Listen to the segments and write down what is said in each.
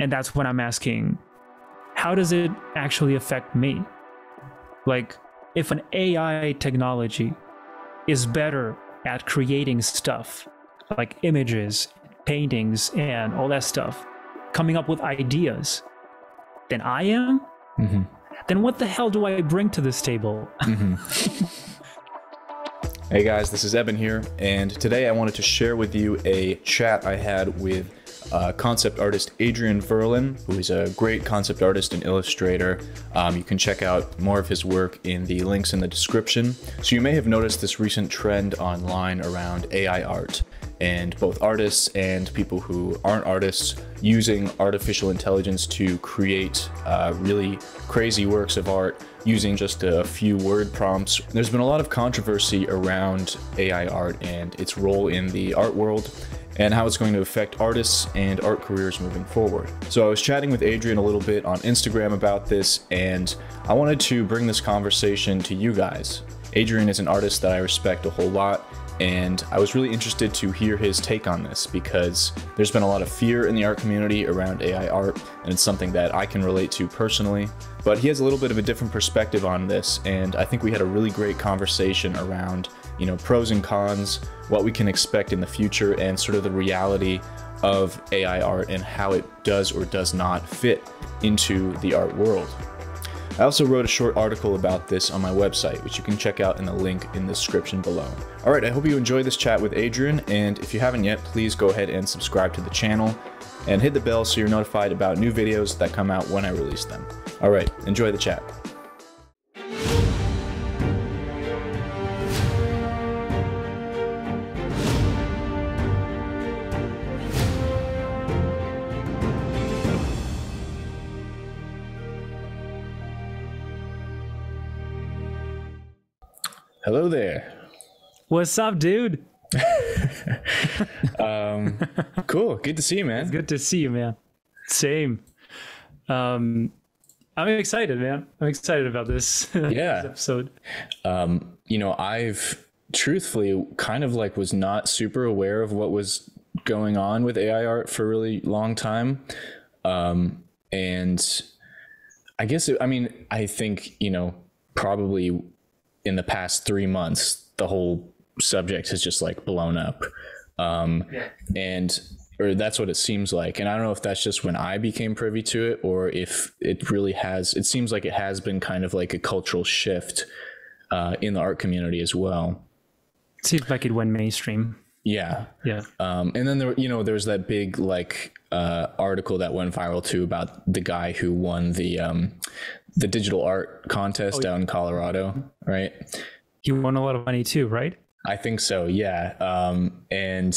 And that's when I'm asking, how does it actually affect me? Like, if an AI technology is better at creating stuff, like images, paintings, and all that stuff, coming up with ideas, than I am, then what the hell do I bring to this table? Hey guys, this is Eben here, and today I wanted to share with you a chat I had with concept artist Adrian Virlan, who is a great concept artist and illustrator. You can check out more of his work in the links in the description. So you may have noticed this recent trend online around AI art, and both artists and people who aren't artists using artificial intelligence to create really crazy works of art using just a few word prompts. There's been a lot of controversy around AI art and its role in the art world and how it's going to affect artists and art careers moving forward. So I was chatting with Adrian a little bit on Instagram about this, and I wanted to bring this conversation to you guys. Adrian is an artist that I respect a whole lot, and I was really interested to hear his take on this because there's been a lot of fear in the art community around AI art, and it's something that I can relate to personally. But he has a little bit of a different perspective on this, and I think we had a really great conversation around, you know, pros and cons, what we can expect in the future, and sort of the reality of AI art and how it does or does not fit into the art world. I also wrote a short article about this on my website, which you can check out in the link in the description below. All right, I hope you enjoyed this chat with Adrian, and if you haven't yet, please go ahead and subscribe to the channel and hit the bell so you're notified about new videos that come out when I release them. All right, enjoy the chat. Hello there. What's up, dude? Cool. Good to see you, man. It's good to see you, man. Same. I'm excited, man. I'm excited about this, this episode. You know, I've truthfully kind of like was not super aware of what was going on with AI art for a really long time. And I guess, I think, you know, probably in the past 3 months, the whole subject has just like blown up. Or that's what it seems like. And I don't know if that's just when I became privy to it, or if it really has, it seems like it has been kind of like a cultural shift in the art community as well. It seems like it went mainstream. Yeah. Yeah. And then there's that big like article that went viral too about the guy who won the digital art contest down in Colorado, right? He won a lot of money too, right? I think so, yeah. And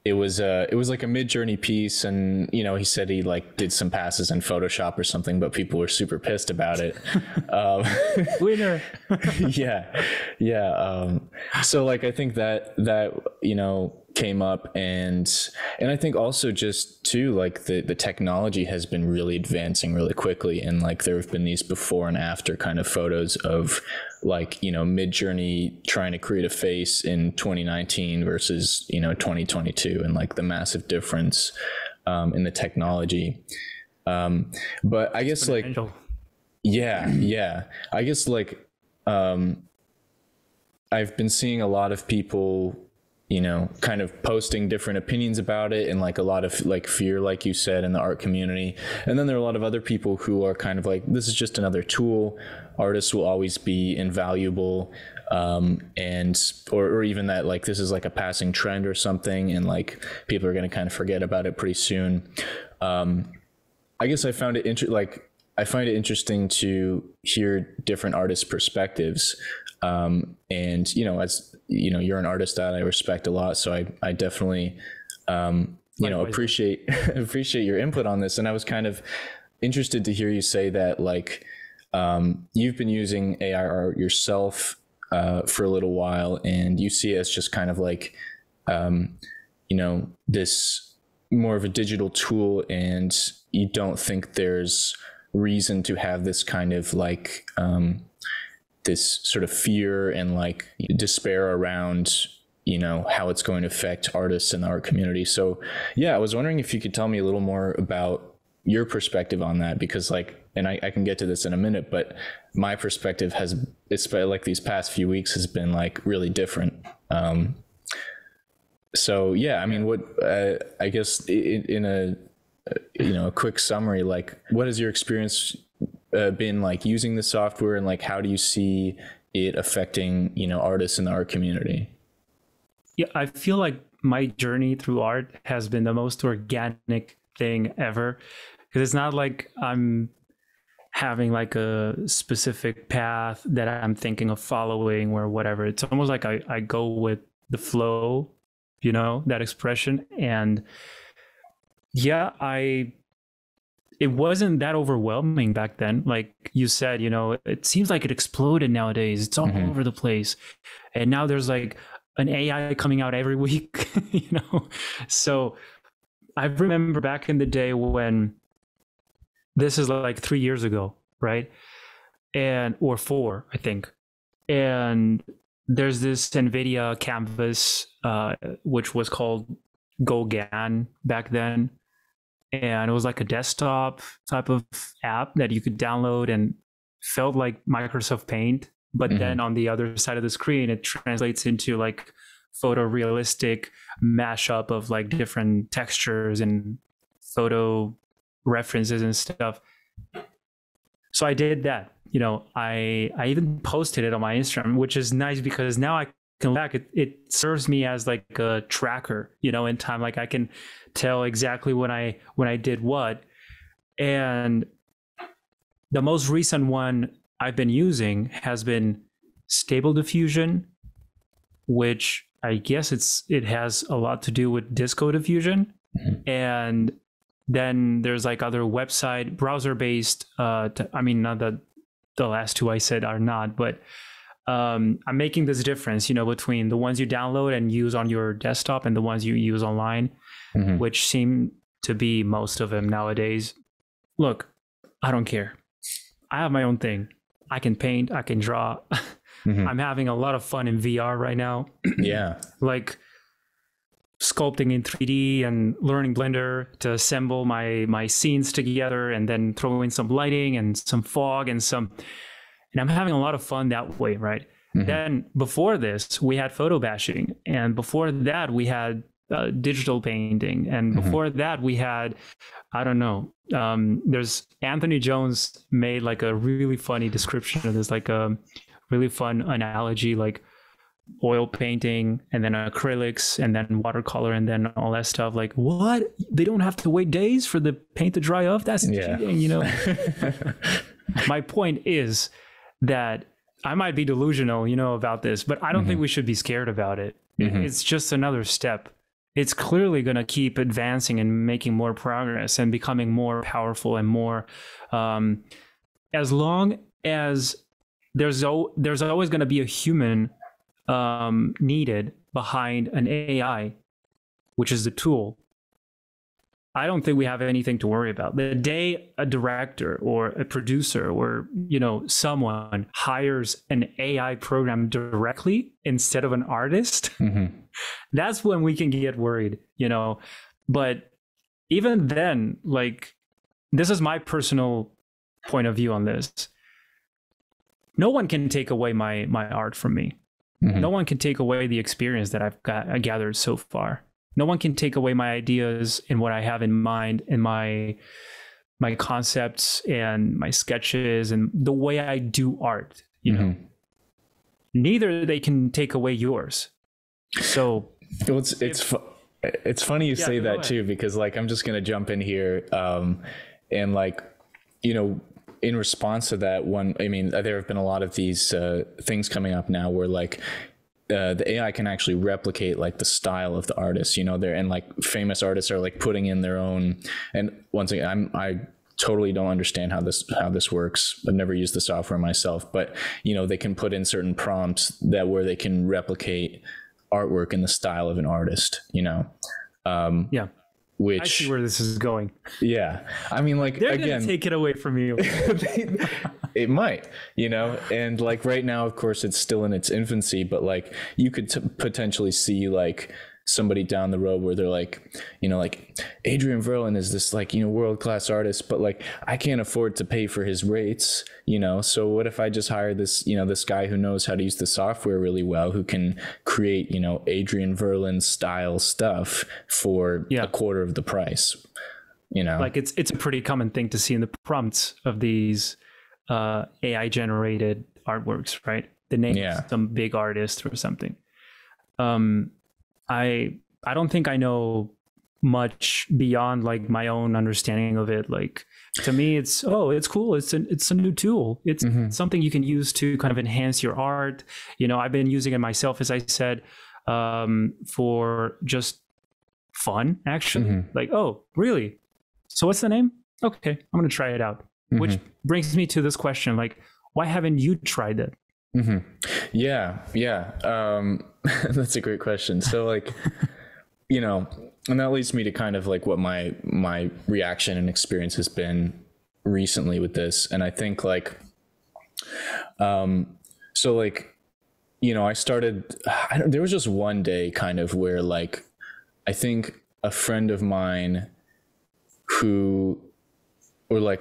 it was like a Mid-Journey piece, and you know, he said he like did some passes in Photoshop or something, but people were super pissed about it. Winner. Yeah. So like I think that you know came up, and I think also just too like the technology has been really advancing really quickly, and like there have been these before and after kind of photos of like, you know, Mid-Journey trying to create a face in 2019 versus, you know, 2022, and like the massive difference in the technology. But I guess like yeah I guess like I've been seeing a lot of people, you know, kind of posting different opinions about it, and like a lot of like fear, like you said, in the art community. And then there are a lot of other people who are kind of like, this is just another tool. Artists will always be invaluable. Or even that like this is like a passing trend or something, and like people are going to kind of forget about it pretty soon. I guess I find it interesting to hear different artists' perspectives. And you know, as you know, you're an artist that I respect a lot, so I definitely you know, appreciate your input on this. And I was kind of interested to hear you say that like you've been using AI art yourself for a little while, and you see it as just kind of like you know, this more of a digital tool, and you don't think there's reason to have this kind of like this sort of fear and like despair around, you know, how it's going to affect artists in the art community. So yeah, I was wondering if you could tell me a little more about your perspective on that, because like, and I can get to this in a minute, but my perspective has, it's like these past few weeks has been like really different. So yeah, I mean, what I guess in a a quick summary, like what has your experience been like using the software, and like how do you see it affecting artists in the art community? Yeah, I feel like my journey through art has been the most organic thing ever, because it's not like I'm having like a specific path that I'm thinking of following or whatever. It's almost like I go with the flow, that expression. And yeah, it wasn't that overwhelming back then. Like you said, it seems like it exploded nowadays. It's all over the place. And now there's like an AI coming out every week, So I remember back in the day when, this is like 3 years ago, right? Or 4, I think. And there's this NVIDIA canvas, which was called GoGAN back then. And it was like a desktop type of app that you could download and felt like Microsoft Paint. But then on the other side of the screen, it translates into like photorealistic mashup of like different textures and photo references and stuff. So I did that. I even posted it on my Instagram, which is nice because now I can look back. It serves me as like a tracker, in time. Like I can tell exactly when I did what. And the most recent one I've been using has been Stable Diffusion, which I guess it has a lot to do with disco diffusion. And then there's like other website browser-based, I mean, not that the last two I said are not, but I'm making this difference, between the ones you download and use on your desktop and the ones you use online, which seem to be most of them nowadays. Look, I don't care. I have my own thing. I can paint, I can draw. I'm having a lot of fun in VR right now. Yeah. Like sculpting in 3D and learning Blender to assemble my scenes together, and then throw in some lighting and some fog and I'm having a lot of fun that way, right? Then before this, we had photo bashing, and before that we had digital painting, and before that we had, I don't know, there's Anthony Jones made like a really funny description of this, like a really fun analogy, like oil painting and then acrylics and then watercolor and then all that stuff. Like, what? They don't have to wait days for the paint to dry off? That's cheating, My point is that I might be delusional, about this, but I don't think we should be scared about it. It's just another step. It's clearly going to keep advancing and making more progress and becoming more powerful and more, as long as there's always going to be a human needed behind an AI, which is the tool. I don't think we have anything to worry about. The day a director or a producer or someone hires an AI program directly instead of an artist, that's when we can get worried, But even then, like, this is my personal point of view on this. No one can take away my art from me. No one can take away the experience that I gathered so far. No one can take away my ideas and what I have in mind and my concepts and my sketches and the way I do art, Neither they can take away yours. So it's funny you say that too, because like, I'm just going to jump in here. And like, in response to that one, I mean, there have been a lot of these things coming up now where like, the AI can actually replicate like the style of the artist, and like famous artists are like putting in their own. And once again, I totally don't understand how this works. I've never used the software myself, but they can put in certain prompts where they can replicate artwork in the style of an artist, which I see where this is going. Yeah. I mean, like, they're again, gonna take it away from you. It might, and like right now, of course, it's still in its infancy, but like you could potentially see like somebody down the road where they're like, like Adrian Virlan is this like, world-class artist, but like I can't afford to pay for his rates, so what if I just hire this, this guy who knows how to use the software really well, who can create, Adrian Virlan style stuff for a quarter of the price, Like it's a pretty common thing to see in the prompts of these AI generated artworks, right? The name of some big artist or something. I don't think I know much beyond like my own understanding of it. Like to me, it's cool. It's a new tool. It's something you can use to kind of enhance your art. I've been using it myself, as I said, for just fun, actually. Like, oh, really? So what's the name? Okay, I'm gonna try it out. Which brings me to this question: like, why haven't you tried it? Yeah. That's a great question. So like, and that leads me to kind of like what my reaction and experience has been recently with this. And I think like, so like, I started, there was just one day kind of where like, I think a friend of mine who I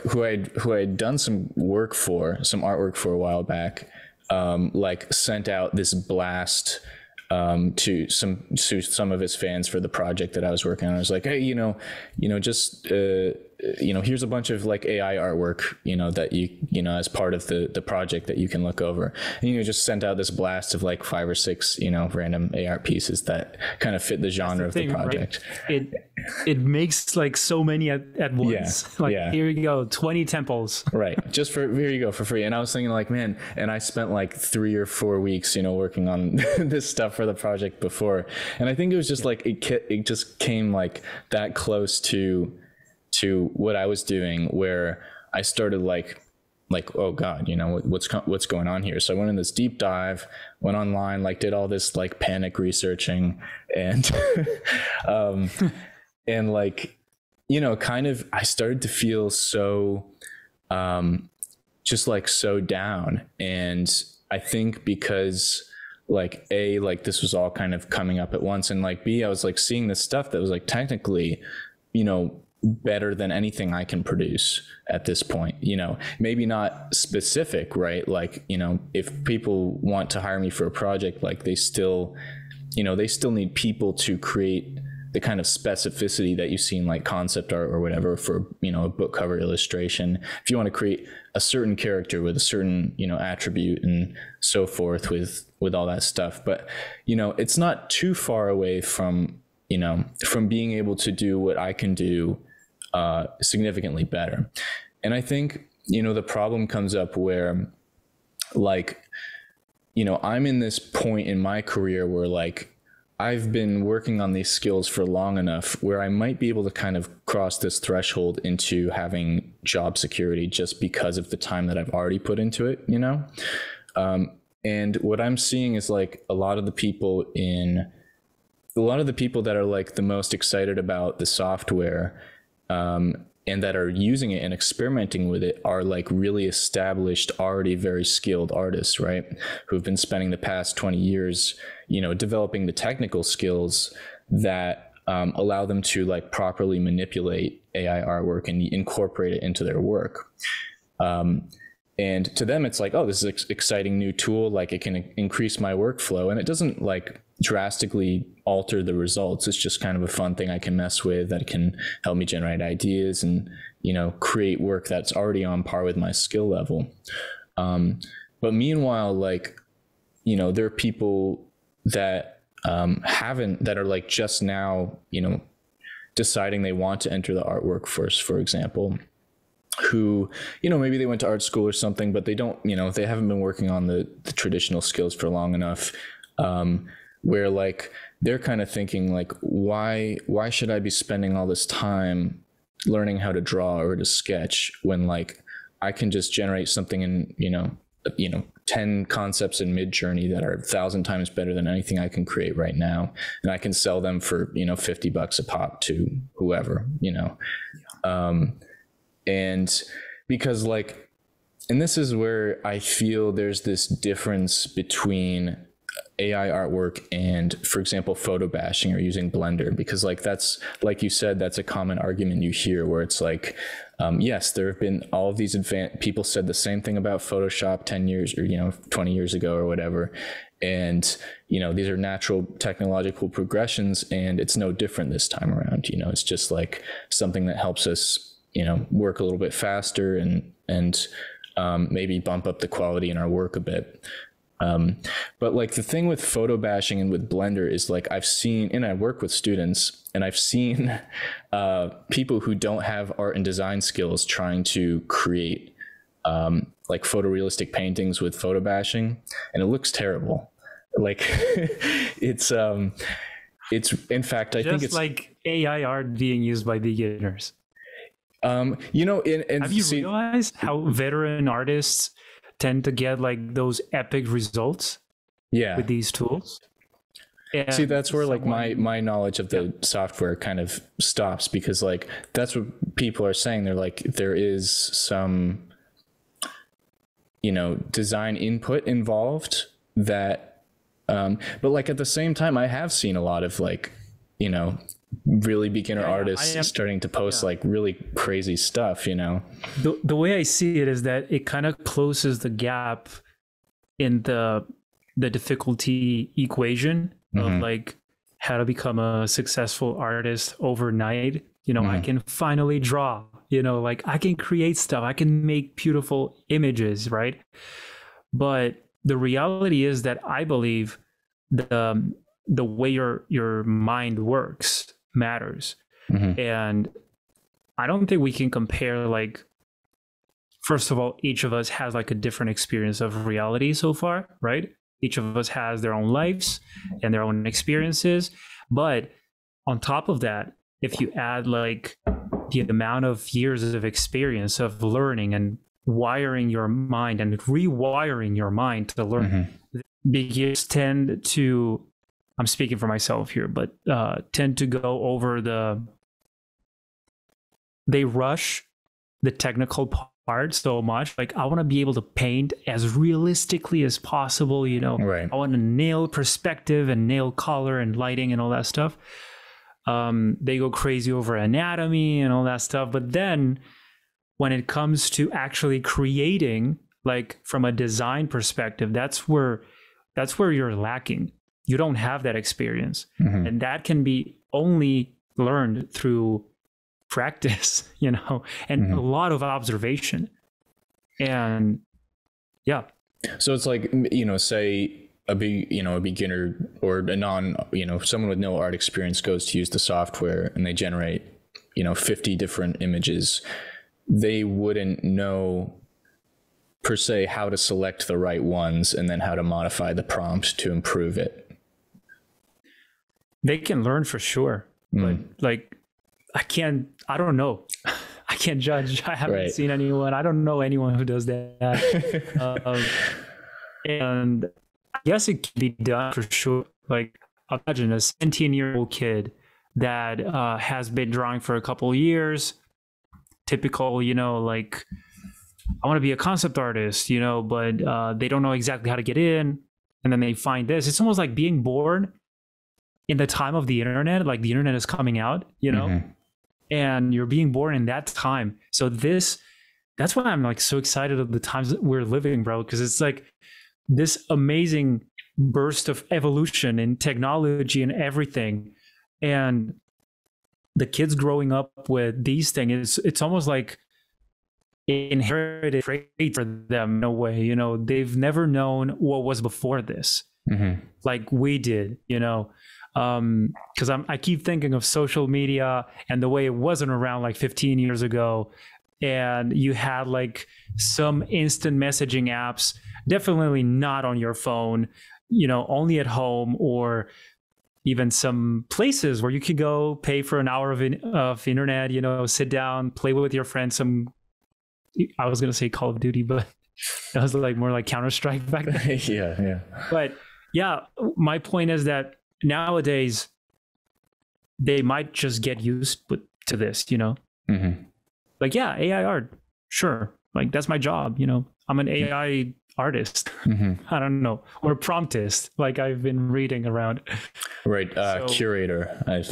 had done some artwork for a while back, like sent out this blast to some of his fans for the project that I was working on. I was like, hey, just here's a bunch of like AI artwork, that you as part of the project that you can look over. And just sent out this blast of like 5 or 6 random AI pieces that kind of fit the genre of the project. Right? It makes like so many at once. Here you go, 20 temples. Right. Here you go for free. And I was thinking like, man, and I spent like 3 or 4 weeks, working on this stuff for the project before. And I think it was just like, it just came like that close to what I was doing, where I started like, oh God, what's going on here? So I went in this deep dive, went online, like did all this like panic researching and, and like, kind of, I started to feel so, just like so down. And I think because like this was all kind of coming up at once, and like B, I was like seeing this stuff that was like technically, better than anything I can produce at this point, maybe not specific, right? Like, if people want to hire me for a project, like they still need people to create the kind of specificity that you see in like concept art or whatever for, a book cover illustration. If you want to create a certain character with a certain, attribute and so forth with all that stuff. But, it's not too far away from being able to do what I can do significantly better. And I think, the problem comes up where like, I'm in this point in my career where like, I've been working on these skills for long enough where I might be able to kind of cross this threshold into having job security just because of the time that I've already put into it, and what I'm seeing is like a lot of the people that are like the most excited about the software, and that are using it and experimenting with it are like really established, already very skilled artists, right? Who've been spending the past 20 years, developing the technical skills that allow them to like properly manipulate AI artwork and incorporate it into their work. And to them, it's like, oh, this is an exciting new tool. Like it can increase my workflow, and it doesn't like drastically alter the results. It's just kind of a fun thing I can mess with that can help me generate ideas and, create work that's already on par with my skill level. But meanwhile, like, there are people that that are like just now, deciding they want to enter the art workforce, for example, who, maybe they went to art school or something, but they don't, they haven't been working on the traditional skills for long enough, where like they're kind of thinking like, why should I be spending all this time learning how to draw or to sketch when like I can just generate something in, 10 concepts in Midjourney that are 1,000 times better than anything I can create right now. And I can sell them for, $50 a pop to whoever, and because like, and this is where I feel there's this difference between AI artwork and, for example, photo bashing or using Blender, because like that's, like you said, that's a common argument you hear where it's like, yes, there have been all of these people said the same thing about Photoshop 10 years or 20 years ago or whatever, and these are natural technological progressions, and it's no different this time around. It's just like something that helps us work a little bit faster and maybe bump up the quality in our work a bit. But like the thing with photo bashing and with Blender is like I've seen, and I work with students, and I've seen people who don't have art and design skills trying to create like photorealistic paintings with photo bashing, and it looks terrible. Like it's in fact, I think it's like AI art being used by beginners. Have you realized how veteran artists tend to get like those epic results with these tools? And see, that's where like my knowledge of the software kind of stops, because like that's what people are saying. They're like, there is some design input involved that but like at the same time I have seen a lot of like really beginner artists starting to post like really crazy stuff. The way I see it is that it kind of closes the gap in the difficulty equation of like how to become a successful artist overnight. I can finally draw, like I can create stuff, I can make beautiful images, right? But the reality is that I believe the way your mind works matters. And I don't think we can compare, like, first of all, each of us has like a different experience of reality so far, right? Each of us has their own lives and their own experiences. But on top of that, if you add like the amount of years of experience of learning and wiring your mind and rewiring your mind to learn, beginners tend to, I'm speaking for myself here, but tend to go over they rush the technical part so much. Like, I want to be able to paint as realistically as possible, Right. I want to nail perspective and nail color and lighting and all that stuff. They go crazy over anatomy and all that stuff. But then when it comes to actually creating, like from a design perspective, that's where you're lacking. You don't have that experience. And that can be only learned through practice, and a lot of observation. And yeah. So it's like, say a beginner or a someone with no art experience goes to use the software and they generate, 50 different images. They wouldn't know per se how to select the right ones and then how to modify the prompt to improve it. They can learn for sure, but like, I don't know. I can't judge. I haven't seen anyone. I don't know anyone who does that. And I guess it can be done for sure. Like, imagine a 17-year-old kid that has been drawing for a couple of years. Typical, like, I want to be a concept artist, but they don't know exactly how to get in. And then they find this. It's almost like being born in the time of the internet. Like, the internet is coming out, and you're being born in that time. So that's why I'm like so excited of the times that we're living, bro, because it's like this amazing burst of evolution in technology and everything. And the kids growing up with these things, it's almost like inherited trait for them in a way. They've never known what was before this, like we did, because I keep thinking of social media and the way it wasn't around like 15 years ago. And you had like some instant messaging apps, definitely not on your phone, only at home, or even some places where you could go pay for an hour of internet, sit down, play with your friends. I was going to say Call of Duty, but that was like more like Counter-Strike back then. Yeah. But yeah, my point is that nowadays they might just get used to this, like, yeah, AI art, sure, like that's my job, I'm an AI artist. I don't know, or promptist, like I've been reading around. Right. Curator. I've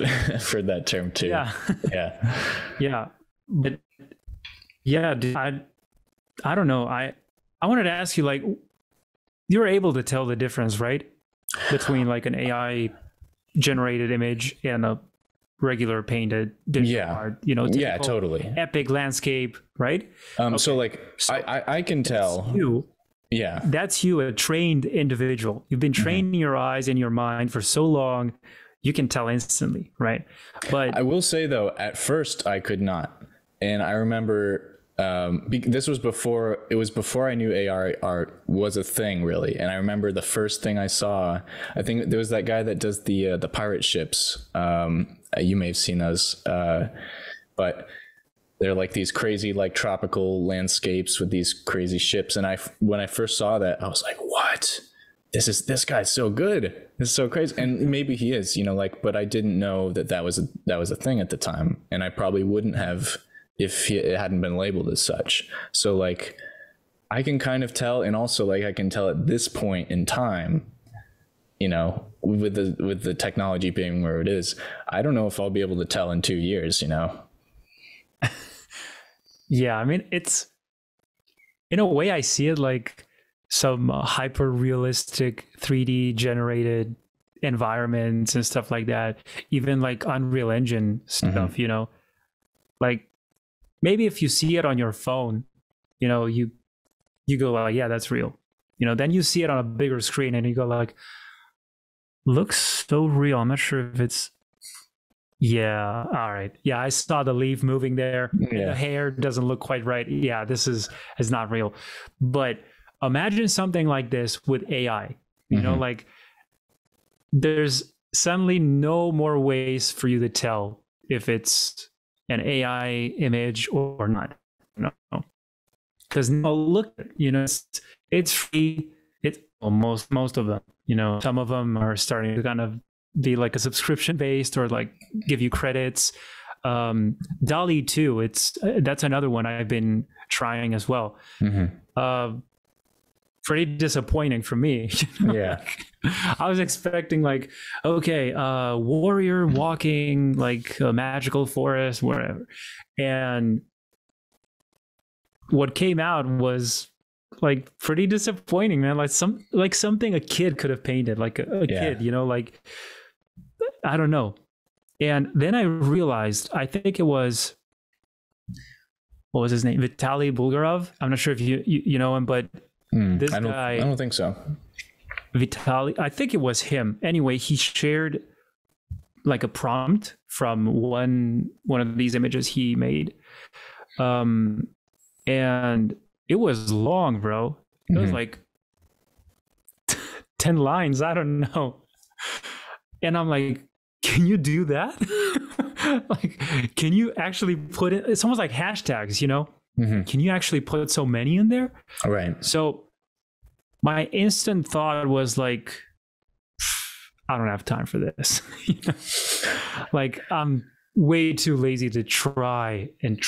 heard that term too. Yeah. Yeah. Yeah. But yeah, I don't know. I wanted to ask you, like, you're able to tell the difference, right? Between like an AI generated image and a regular painted digital art, Yeah, totally. Epic landscape, right? So like, I can tell. That's you, a trained individual. You've been training your eyes and your mind for so long, you can tell instantly, right? But I will say though, at first I could not. And I remember this was before I knew AI art was a thing, really. And I remember the first thing I saw, I think there was that guy that does the pirate ships. You may have seen those, but they're like these crazy, like tropical landscapes with these crazy ships. And when I first saw that, I was like, what? This guy's so good. This is so crazy. And maybe he is, but I didn't know that was a thing at the time. And I probably wouldn't have if it hadn't been labeled as such. So like, I can kind of tell, and also like I can tell at this point in time, with the technology being where it is, I don't know if I'll be able to tell in 2 years. Yeah, I mean, it's, in a way I see it like some hyper realistic 3D generated environments and stuff like that, even like Unreal Engine stuff, like maybe if you see it on your phone, you go like, yeah, that's real. Then you see it on a bigger screen and you go like, looks so real. I'm not sure if it's, yeah, all right. Yeah, I saw the leaf moving there. Yeah. The hair doesn't look quite right. Yeah, this is not real. But imagine something like this with AI. Like there's suddenly no more ways for you to tell if it's an AI image or not. No, because now look, it's free. It's almost most of them. Some of them are starting to kind of be like a subscription based or like give you credits. DALL-E 2, that's another one I've been trying as well. Pretty disappointing for me. Yeah. I was expecting like, okay, warrior walking like a magical forest, whatever. And what came out was like pretty disappointing, man. Like something a kid could have painted, like a kid, like, I don't know. And then I realized, I think it was, what was his name? Vitaly Bulgarov. I'm not sure if you know him, but this guy, I don't think so. Vitaly, I think it was him. Anyway, he shared like a prompt from one of these images he made. And it was long, bro. It was like 10 lines. I don't know. And I'm like, can you do that? Like, can you actually put it? It's almost like hashtags, Can you actually put so many in there? All right. So my instant thought was like, I don't have time for this. Like, I'm way too lazy to try and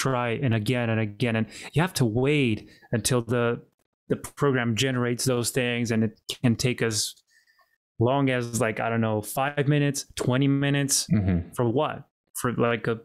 again and again. And you have to wait until the program generates those things, and it can take as long as, like, I don't know, 5 minutes, 20 minutes for what? For like a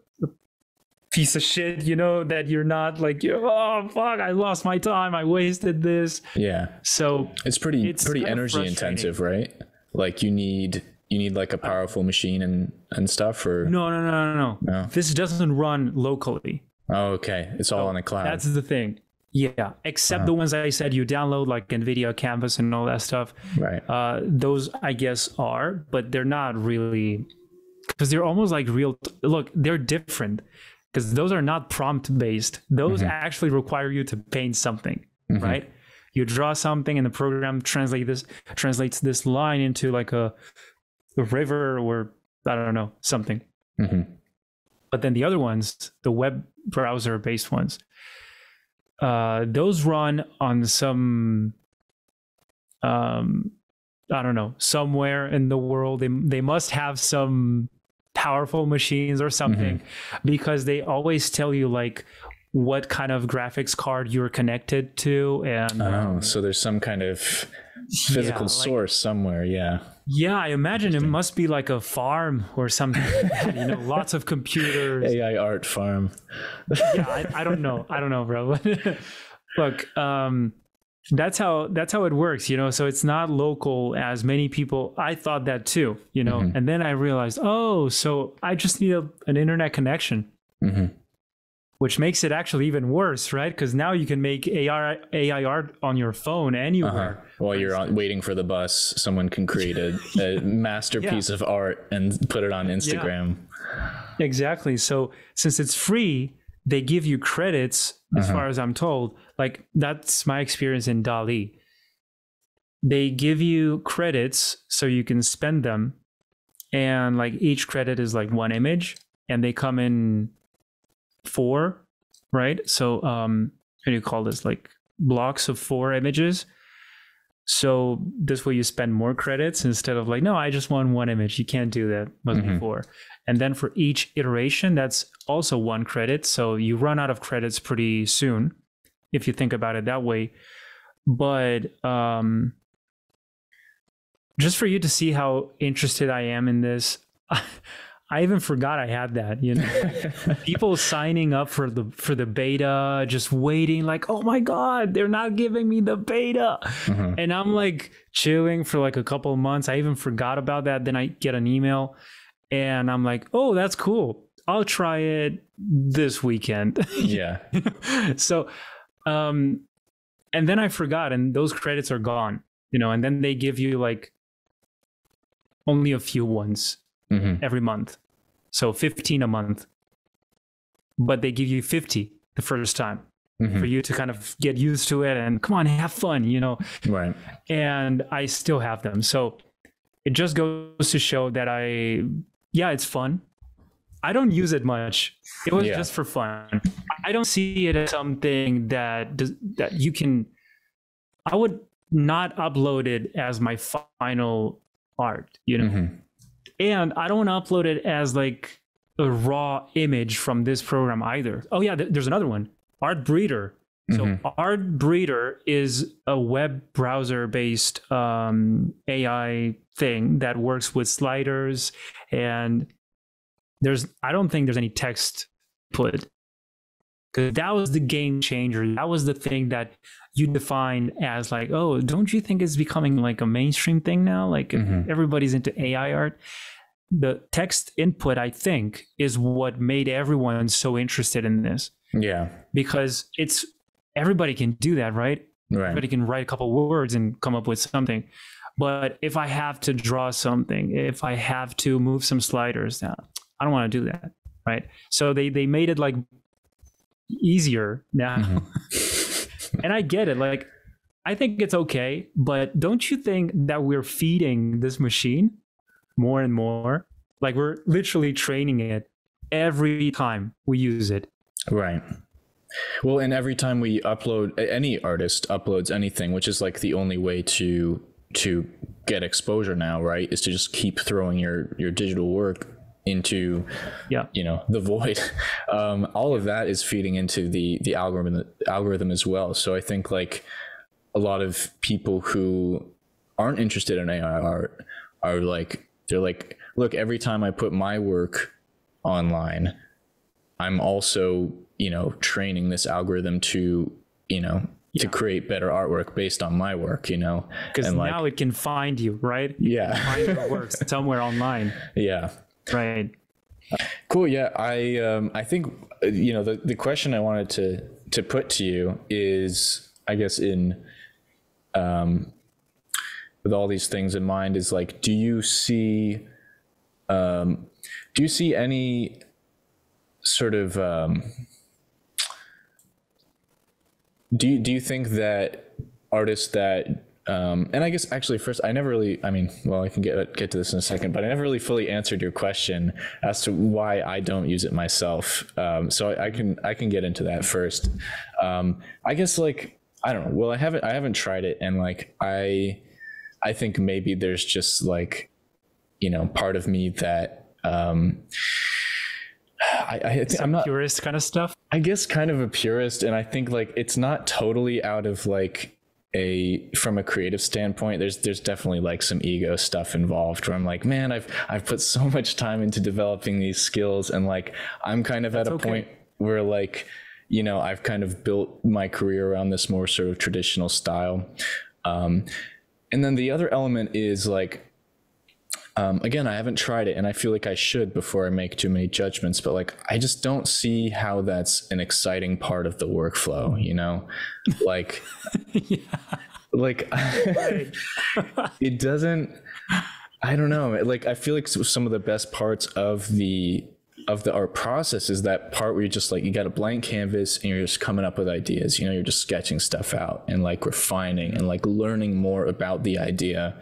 piece of shit, that you're not like, oh fuck, I lost my time, I wasted this. Yeah. So it's pretty energy intensive, right? Like you need like a powerful machine and stuff, or no. This doesn't run locally. Oh, okay. It's all on the cloud. That's the thing. Yeah, except the ones I said you download, like NVIDIA Canvas and all that stuff. Right. Those I guess are, but they're not really, because they're almost like real. Look, they're different because those are not prompt based. Those actually require you to paint something, right? You draw something and the program translates this line into like a river or I don't know, something. But then the other ones, the web browser based ones, those run on some, I don't know, somewhere in the world. They must have some powerful machines or something, because they always tell you like what kind of graphics card you're connected to, and so there's some kind of physical source somewhere. Yeah, I imagine it must be like a farm or something like that, you know, lots of computers. AI art farm. Yeah, I don't know, bro. Look, that's how it works, you know. So it's not local as many people. I thought that too, you know, and then I realized, oh, so I just need an internet connection. Which makes it actually even worse, right? Because now you can make AI art on your phone anywhere. While you're waiting for the bus, someone can create a masterpiece of art and put it on Instagram. Yeah. Exactly. So since it's free, they give you credits, as far as I'm told. Like, that's my experience in DALL-E. They give you credits so you can spend them. And like each credit is like one image, and they come in 4, right? So how do you call this, like blocks of 4 images? So this way you spend more credits instead of like, no, I just want 1 image. You can't do that, must be 4. And then for each iteration, that's also 1 credit, so you run out of credits pretty soon if you think about it that way. But just for you to see how interested I am in this, I even forgot I had that, you know. People signing up for the beta, just waiting, like, oh my God, they're not giving me the beta. And I'm like chilling for like a couple of months. I even forgot about that. Then I get an email and I'm like, oh, that's cool. I'll try it this weekend. Yeah. So, and then I forgot, and those credits are gone, you know, and then they give you like only a few ones every month. So 15 a month, but they give you 50 the first time for you to kind of get used to it and come on, have fun, you know? Right. And I still have them. So it just goes to show that it's fun. I don't use it much. It was just for fun. I don't see it as something that you can, I would not upload it as my final art, you know? And I don't want to upload it as like a raw image from this program either. Oh yeah, there's another one, Art Breeder. So Art Breeder is a web browser based AI thing that works with sliders, and I don't think there's any text put, because that was the game changer. That was the thing that you defined as like, oh, don't you think it's becoming like a mainstream thing now? Like everybody's into AI art. The text input, I think, is what made everyone so interested in this. Yeah. Because everybody can do that, right? Everybody can write a couple words and come up with something. But if I have to draw something, if I have to move some sliders now, I don't want to do that, right? So they made it like easier now. And I get it. Like, I think it's okay, but don't you think that we're feeding this machine more and more? Like, we're literally training it every time we use it. Right. Well, and every time we upload, any artist uploads anything, which is like the only way to get exposure now, right, is to just keep throwing your digital work into the void. All of that is feeding into the algorithm as well. So I think like a lot of people who aren't interested in AI art are like, they're like, look, every time I put my work online, I'm also, training this algorithm to, to create better artwork based on my work, because now it can find you, right? Yeah. It can find your works somewhere online. Yeah. Right. Cool. Yeah. I think, the question I wanted to put to you is, I guess with all these things in mind, is like, do you see any sort of, do you think that artists that, and I guess actually first, I can get to this in a second, but I never really fully answered your question as to why I don't use it myself. So I can get into that first. I guess like, I don't know. Well, I haven't tried it. And like, I think maybe there's just like, part of me that, I'm not purist kind of stuff. I guess kind of a purist, and I think like it's not totally out of like from a creative standpoint. There's definitely like some ego stuff involved where I'm like, man, I've put so much time into developing these skills, and like I'm kind of at a point where like, you know, I've kind of built my career around this more sort of traditional style. And then the other element is like, again, I haven't tried it and I feel like I should before I make too many judgments, but like, I just don't see how that's an exciting part of the workflow, you know, like, like it doesn't, I don't know. Like, I feel like some of the best parts of the art process is that part where you just like, you got a blank canvas and you're just coming up with ideas, you know, you're just sketching stuff out and like refining and like learning more about the idea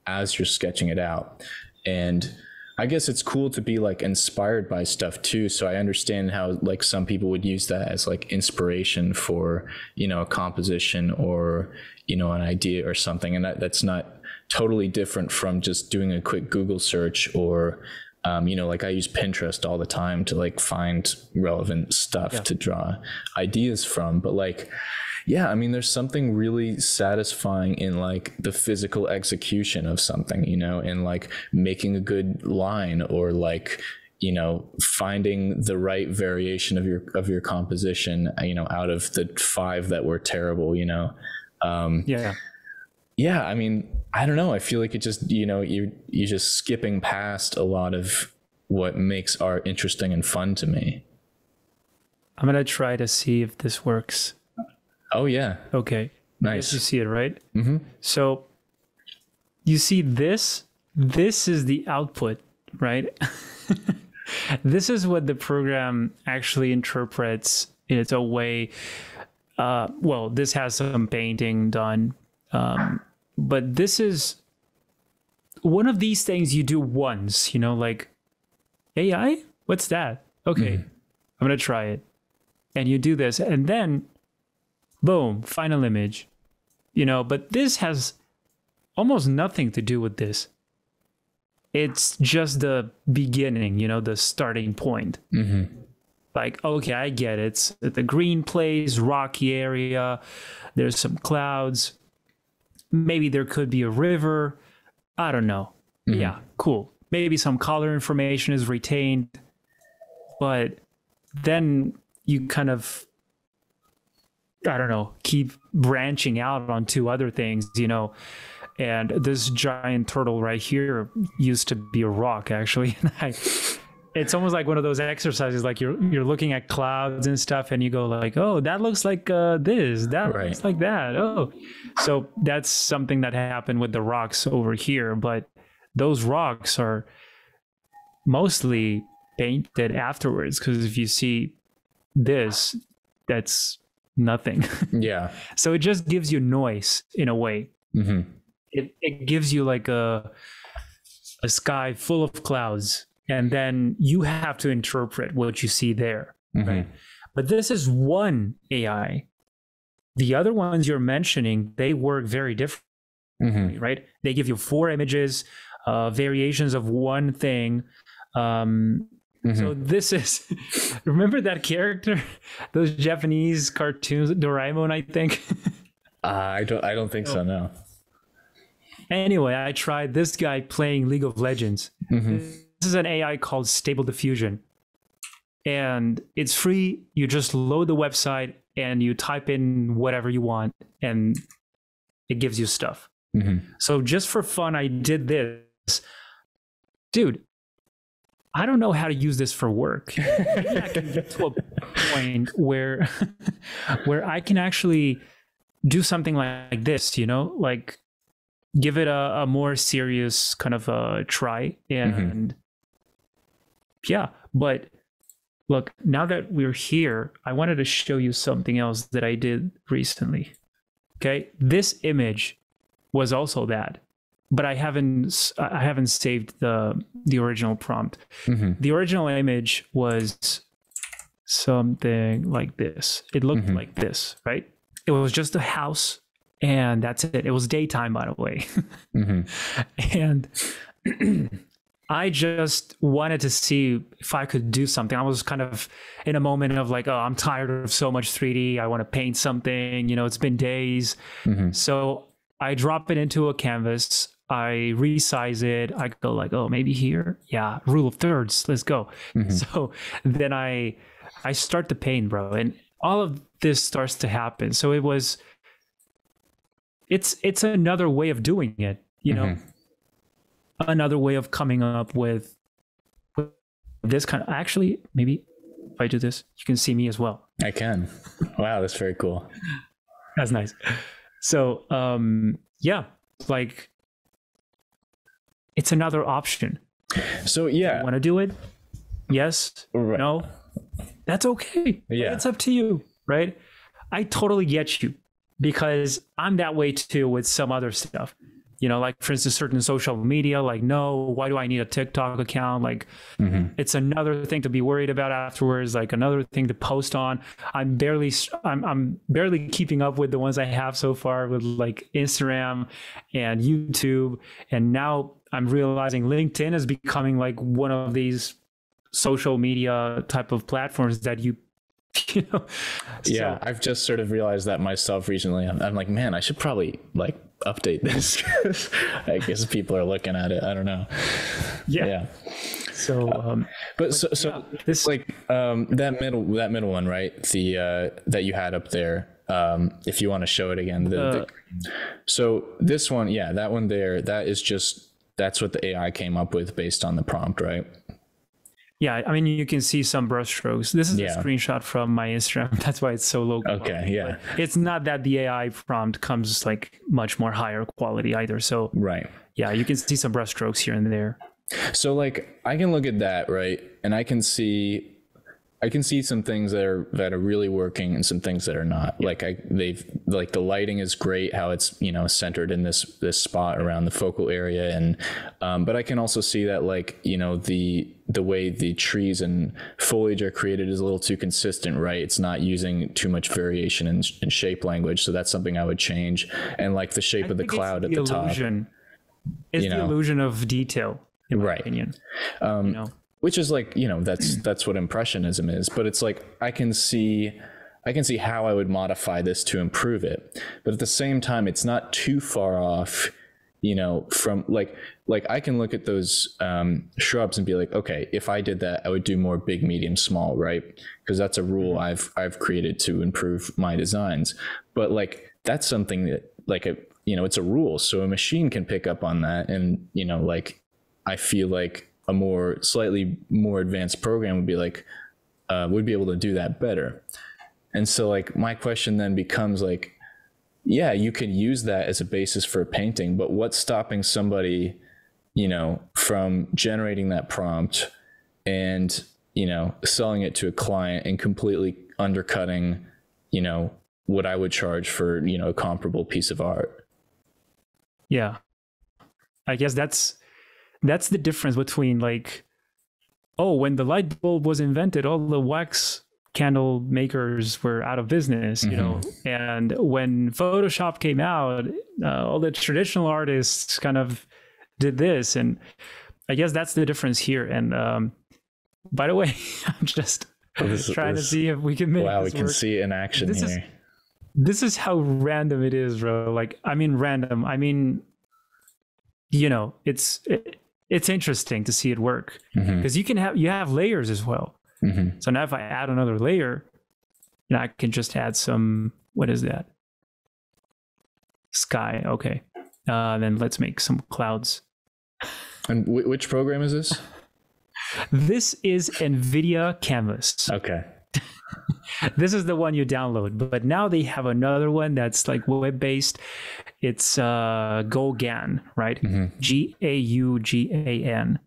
as you're sketching it out. And I guess it's cool to be like inspired by stuff too. So I understand how like some people would use that as like inspiration for, you know, a composition or, you know, an idea or something. And that's not totally different from just doing a quick Google search or, you know, like I use Pinterest all the time to like find relevant stuff to draw ideas from. But like, yeah, I mean, there's something really satisfying in like the physical execution of something, you know, and like making a good line or like, you know, finding the right variation of your composition, you know, out of the 5 that were terrible, you know. Yeah, I mean, I don't know. I feel like it just, you know, you're just skipping past a lot of what makes art interesting and fun to me. I'm going to try to see if this works. Oh, yeah. Okay. Nice. You see it, right? Mm-hmm. So you see this? This is the output, right? This is what the program actually interprets in its own way. Well, this has some painting done. But this is one of these things you do once, you know, like AI, what's that? Okay, I'm going to try it. And you do this and then boom, final image, you know, but this has almost nothing to do with this. It's just the beginning, you know, the starting point. Like, okay, I get it. It's the green place, rocky area. There's some clouds. Maybe there could be a river. I don't know. Yeah, cool. Maybe some color information is retained. But then you kind of, I don't know, keep branching out onto other things, you know. And this giant turtle right here used to be a rock, actually. It's almost like one of those exercises, like you're looking at clouds and stuff and you go like, oh, that looks like this, that looks like that. Oh, so that's something that happened with the rocks over here. But those rocks are mostly painted afterwards, because if you see this, that's nothing. Yeah. So it just gives you noise in a way. It gives you like a sky full of clouds. And then you have to interpret what you see there, right? But this is one AI. The other ones you're mentioning, they work very differently, right? They give you 4 images, variations of one thing. So this is, remember that character, those Japanese cartoons, Doraemon, I think? I don't think so, no. Anyway, I tried this guy playing League of Legends. This is an AI called Stable Diffusion. And it's free. You just load the website and you type in whatever you want and it gives you stuff. So just for fun, I did this. Dude, I don't know how to use this for work. Maybe I can get to a point where I can actually do something like this, you know, like give it a more serious kind of a try. And yeah, but look, now that we're here, I wanted to show you something else that I did recently. Okay, this image was also that, but I haven't saved the original prompt. The original image was something like this. It looked like this, right? It was just a house, and that's it. It was daytime, by the way. And I just wanted to see if I could do something. I was kind of in a moment of like, oh, I'm tired of so much 3D. I want to paint something. It's been days. So I drop it into a canvas. I resize it. I go like, oh, maybe here. Yeah, rule of thirds. Let's go. So then I start to paint, bro, and all of this starts to happen. So it's another way of doing it, another way of coming up with this kind of, actually, maybe if I do this, you can see me as well. I can. Wow, that's very cool. That's nice. So, yeah, like it's another option. So, yeah. You want to do it? Yes. Right. No. That's okay. Yeah. It's up to you, right? I totally get you because I'm that way too with some other stuff. Like for instance, certain social media, like, no, why do I need a TikTok account? Like, it's another thing to be worried about afterwards, like another thing to post on. I'm barely keeping up with the ones I have so far with like Instagram and YouTube. And now I'm realizing LinkedIn is becoming like one of these social media type of platforms that Yeah, I've just sort of realized that myself recently. I'm like, man, I should probably like update this. I guess people are looking at it. I don't know. Yeah. So, this like that middle one, right? The that you had up there. If you want to show it again, so this one, yeah, that one there, that's what the AI came up with based on the prompt, right? Yeah, I mean, you can see some brush strokes. This is a screenshot from my Instagram. That's why it's so low quality. Okay, yeah. But it's not that the AI prompt comes like much more higher quality either. So, right. Yeah, you can see some brush strokes here and there. So like I can look at that, right? And I can see some things that are really working and some things that are not. Like like the lighting is great, how it's, centered in this spot around the focal area. And, but I can also see that like, the way the trees and foliage are created is a little too consistent, right? It's not using too much variation in shape language. So that's something I would change. And like the shape of the cloud at the top. It's the illusion of detail, in my opinion. Which is like, that's what impressionism is. But it's like I can see how I would modify this to improve it. But at the same time, it's not too far off, from like I can look at those shrubs and be like, okay, if I did that, I would do more big, medium, small, right? Because that's a rule I've created to improve my designs. But like that's something that like it's a rule, so a machine can pick up on that, and like I feel like a slightly more advanced program would be like would be able to do that better. And so like my question then becomes like, yeah, you could use that as a basis for a painting, but what's stopping somebody, from generating that prompt and, selling it to a client and completely undercutting, what I would charge for, a comparable piece of art? Yeah. I guess that's the difference between like, when the light bulb was invented, all the wax candle makers were out of business, and when Photoshop came out, all the traditional artists kind of did this. And I guess that's the difference here. And by the way, I'm just trying to see if we can make this we can work. See it in action here. This is how random it is, bro. Like, I mean, random. I mean, it's interesting to see it work because you have layers as well. So now if I add another layer, I can just add some, what is that? Sky. Okay. Then let's make some clouds. And which program is this? This is NVIDIA Canvas. Okay. This is the one you download, but now they have another one that's like web-based. It's GauGAN, right? GAUGAN.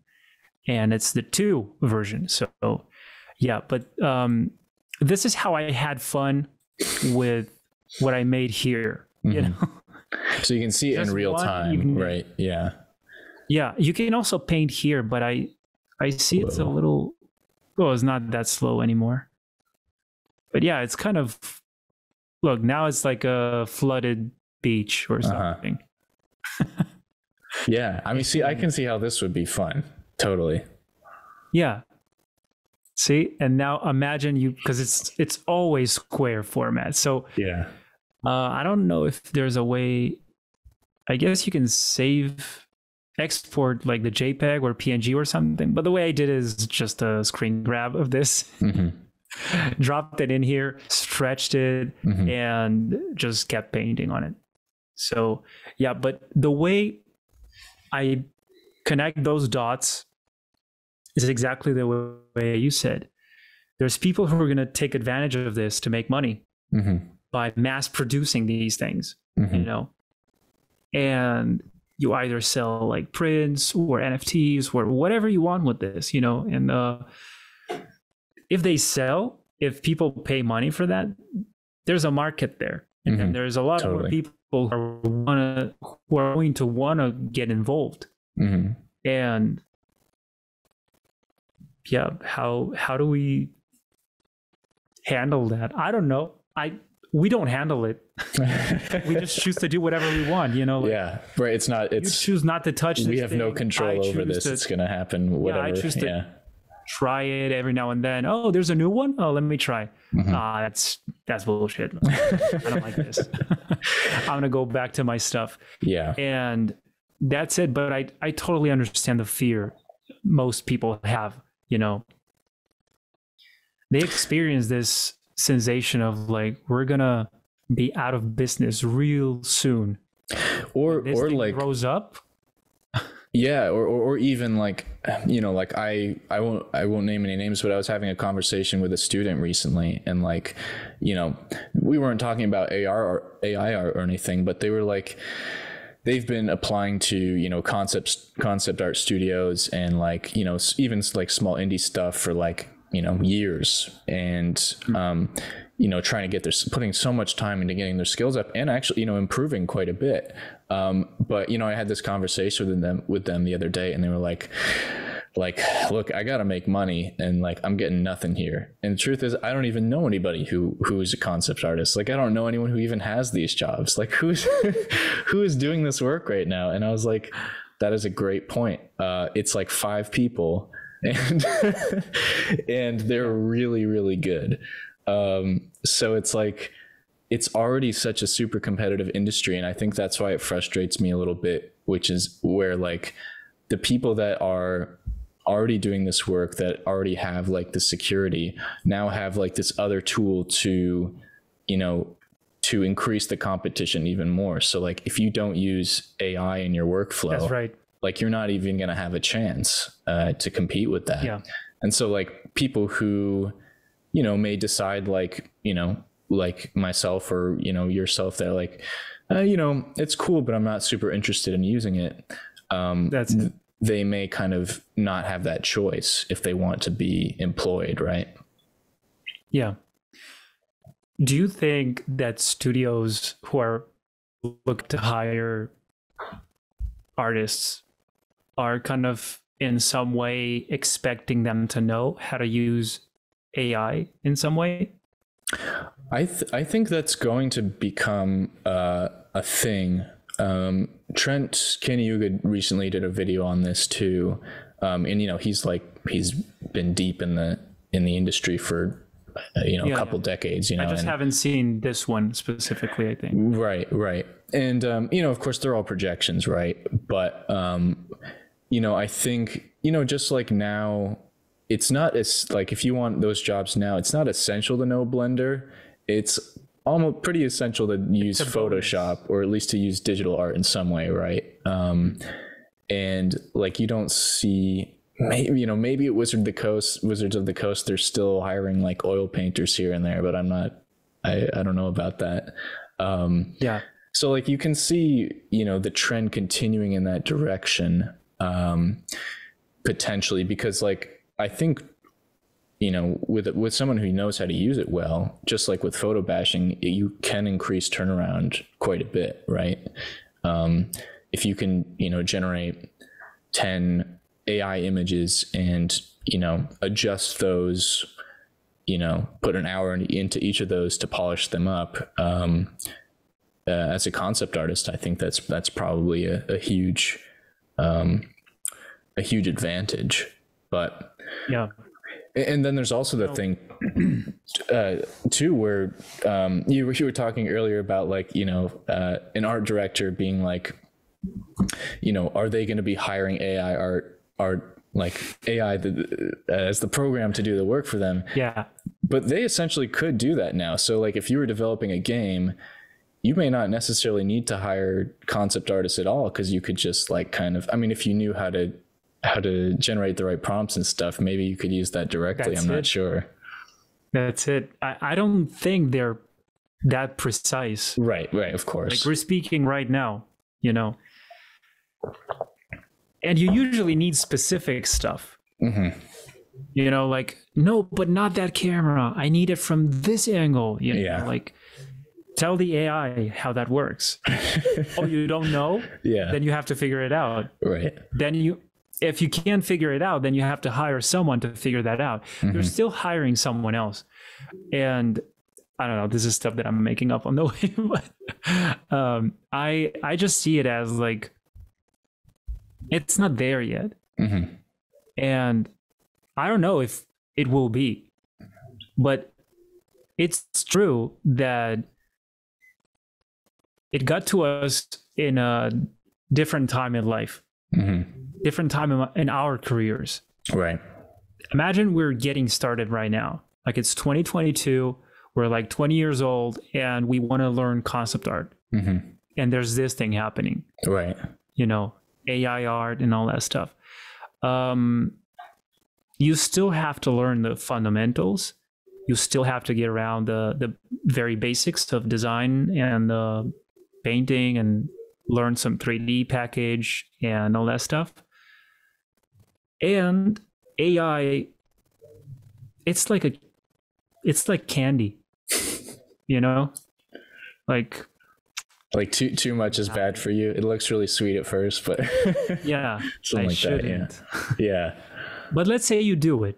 And it's the 2 version. So yeah, but this is how I had fun with what I made here, So you can see it in real time, right? Yeah. Yeah, you can also paint here, but I see it's a little, it's not that slow anymore. But yeah, it's kind of, look, now it's like a flooded beach or something. Yeah, I mean, I can see how this would be fun Totally. Yeah. See, and now imagine because it's always square format. So Yeah. I don't know if there's a way. I guess you can export like the JPEG or PNG or something. But the way I did is just a screen grab of this, dropped it in here, stretched it, and just kept painting on it. So yeah, but the way I connect those dots is exactly the way you said. There's people who are going to take advantage of this to make money by mass producing these things, you know, and you either sell like prints or NFTs or whatever you want with this, you know, and if people pay money for that, there's a market there. And then there's a lot more people who are going to want to get involved. And yeah, how do we handle that? I don't know. We don't handle it. We just choose to do whatever we want, you know. Like, yeah, right. It's not. It's you choose not to touch. We this have thing. no control over this. It's going to happen. Whatever. Yeah, I choose to try it every now and then. Oh, there's a new one. Oh, let me try. That's bullshit. I don't like this. I'm gonna go back to my stuff. Yeah, and that's it. But I totally understand the fear most people have. You know, they experience this sensation of like, we're gonna be out of business real soon, or like grows up. Yeah, or even like, you know, like I won't name any names, but I was having a conversation with a student recently, and like, you know, we weren't talking about AI or anything, but they were like, they've been applying to, you know, concept art studios and like, you know, even like small indie stuff for like, you know, years, and you know, trying to get putting so much time into getting their skills up and actually, you know, improving quite a bit. But, you know, I had this conversation with them the other day, and they were like, look, I got to make money, and like, I'm getting nothing here. And the truth is, I don't even know anybody who is a concept artist. Like, I don't know anyone who even has these jobs. Like, who is doing this work right now? And I was like, that is a great point. It's like 5 people, and and they're really, really good. So it's like, it's already such a super competitive industry. And I think that's why it frustrates me a little bit, which is where like the people that are already doing this work, that already have like the security, now have like this other tool to, you know, to increase the competition even more. So like, if you don't use AI in your workflow, that's right, like you're not even going to have a chance to compete with that. Yeah. And so like people who, you know, may decide like, you know, like myself or, you know, yourself, they're like, you know, it's cool, but I'm not super interested in using it. That's it. They may kind of not have that choice if they want to be employed, right? Yeah. Do you think that studios who are looking to hire artists are kind of in some way expecting them to know how to use AI in some way? I think that's going to become a thing. Trent Kaniuga recently did a video on this too, and you know, he's been deep in the industry for a couple decades. You know, I just haven't seen this one specifically, I think. Right, and you know, of course, they're all projections, right? But you know, I think, you know, just like now, it's not as like, if you want those jobs now, it's not essential to know Blender. It's almost pretty essential to use Photoshop, or at least to use digital art in some way, right? And like, you don't see, maybe at Wizards of the Coast, they're still hiring like oil painters here and there, but I don't know about that. Yeah. So like, you can see, you know, the trend continuing in that direction, potentially, because like, I think, you know, with someone who knows how to use it well, just like with photo bashing, you can increase turnaround quite a bit, right? If you can, you know, generate 10 AI images and, you know, adjust those, you know, put an hour into each of those to polish them up. As a concept artist, I think that's probably a huge a huge advantage. But Yeah. and then there's also the thing too, where you were talking earlier about like, you know, an art director being like, you know, are they going to be hiring AI art like AI as the program to do the work for them? Yeah. But they essentially could do that now. So like if you were developing a game, you may not necessarily need to hire concept artists at all, because you could just like kind of, I mean, if you knew how to generate the right prompts and stuff, maybe you could use that directly. I'm not sure. That's it. I don't think they're that precise. Right, of course. Like we're speaking right now, you know, and you usually need specific stuff. You know, like, no, but not that camera. I need it from this angle. You know, like tell the AI how that works. Oh, you don't know? Yeah. Then you have to figure it out. Right. Then if you can't figure it out, then you have to hire someone to figure that out. You're still hiring someone else. And I don't know, this is stuff that I'm making up on the way, but I just see it as like, it's not there yet. And I don't know if it will be, but it's true that it got to us in a different time in life, different time in our careers. Right. Imagine we're getting started right now. Like it's 2022, we're like 20 years old and we want to learn concept art. And there's this thing happening. Right. You know, AI art and all that stuff. You still have to learn the fundamentals. You still have to get around the very basics of design and painting and learn some 3D package and all that stuff. And AI, it's like candy, you know, like too much is bad for you. It looks really sweet at first, but yeah, something like that. Yeah. But let's say you do it.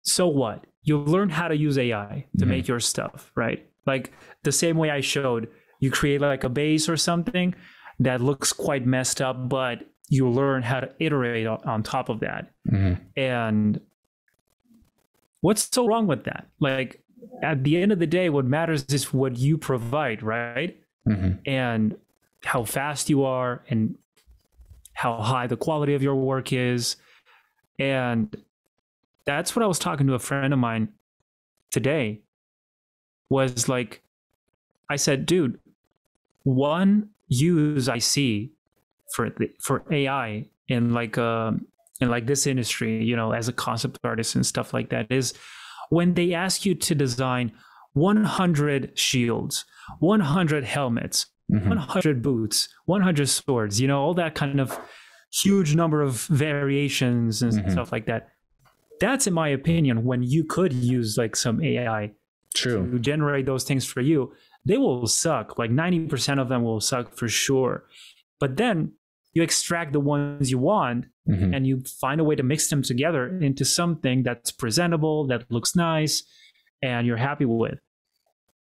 So what? You learn how to use AI to make your stuff, right? Like the same way I showed, you create like a base or something that looks quite messed up, but you learn how to iterate on top of that. And what's so wrong with that? Like at the end of the day, what matters is what you provide, right? And how fast you are and how high the quality of your work is. And that's what I was talking to a friend of mine today, was like, I said, dude, one use I see for AI in like this industry, you know, as a concept artist and stuff like that, is when they ask you to design 100 shields, 100 helmets, 100 boots, 100 swords, you know, all that kind of huge number of variations and stuff like that. That's, in my opinion, when you could use like some AI to generate those things for you. They will suck. Like 90% of them will suck for sure. But then you extract the ones you want and you find a way to mix them together into something that's presentable, that looks nice, and you're happy with.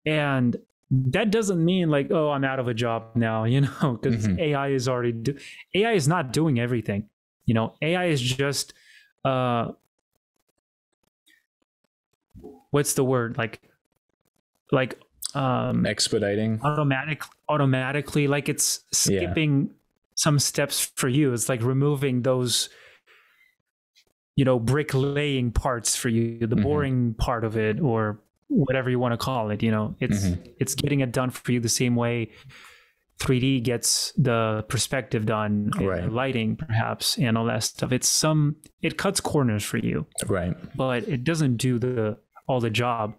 And that doesn't mean like, oh, I'm out of a job now, you know, because AI is AI is not doing everything. You know, AI is just what's the word? Like expediting, automatically, like it's skipping some steps for you. It's like removing those, you know, bricklaying parts for you, the boring part of it, or whatever you want to call it. You know, it's getting it done for you the same way 3D gets the perspective done, and lighting perhaps, and all that stuff. It cuts corners for you, right? But it doesn't do all the job.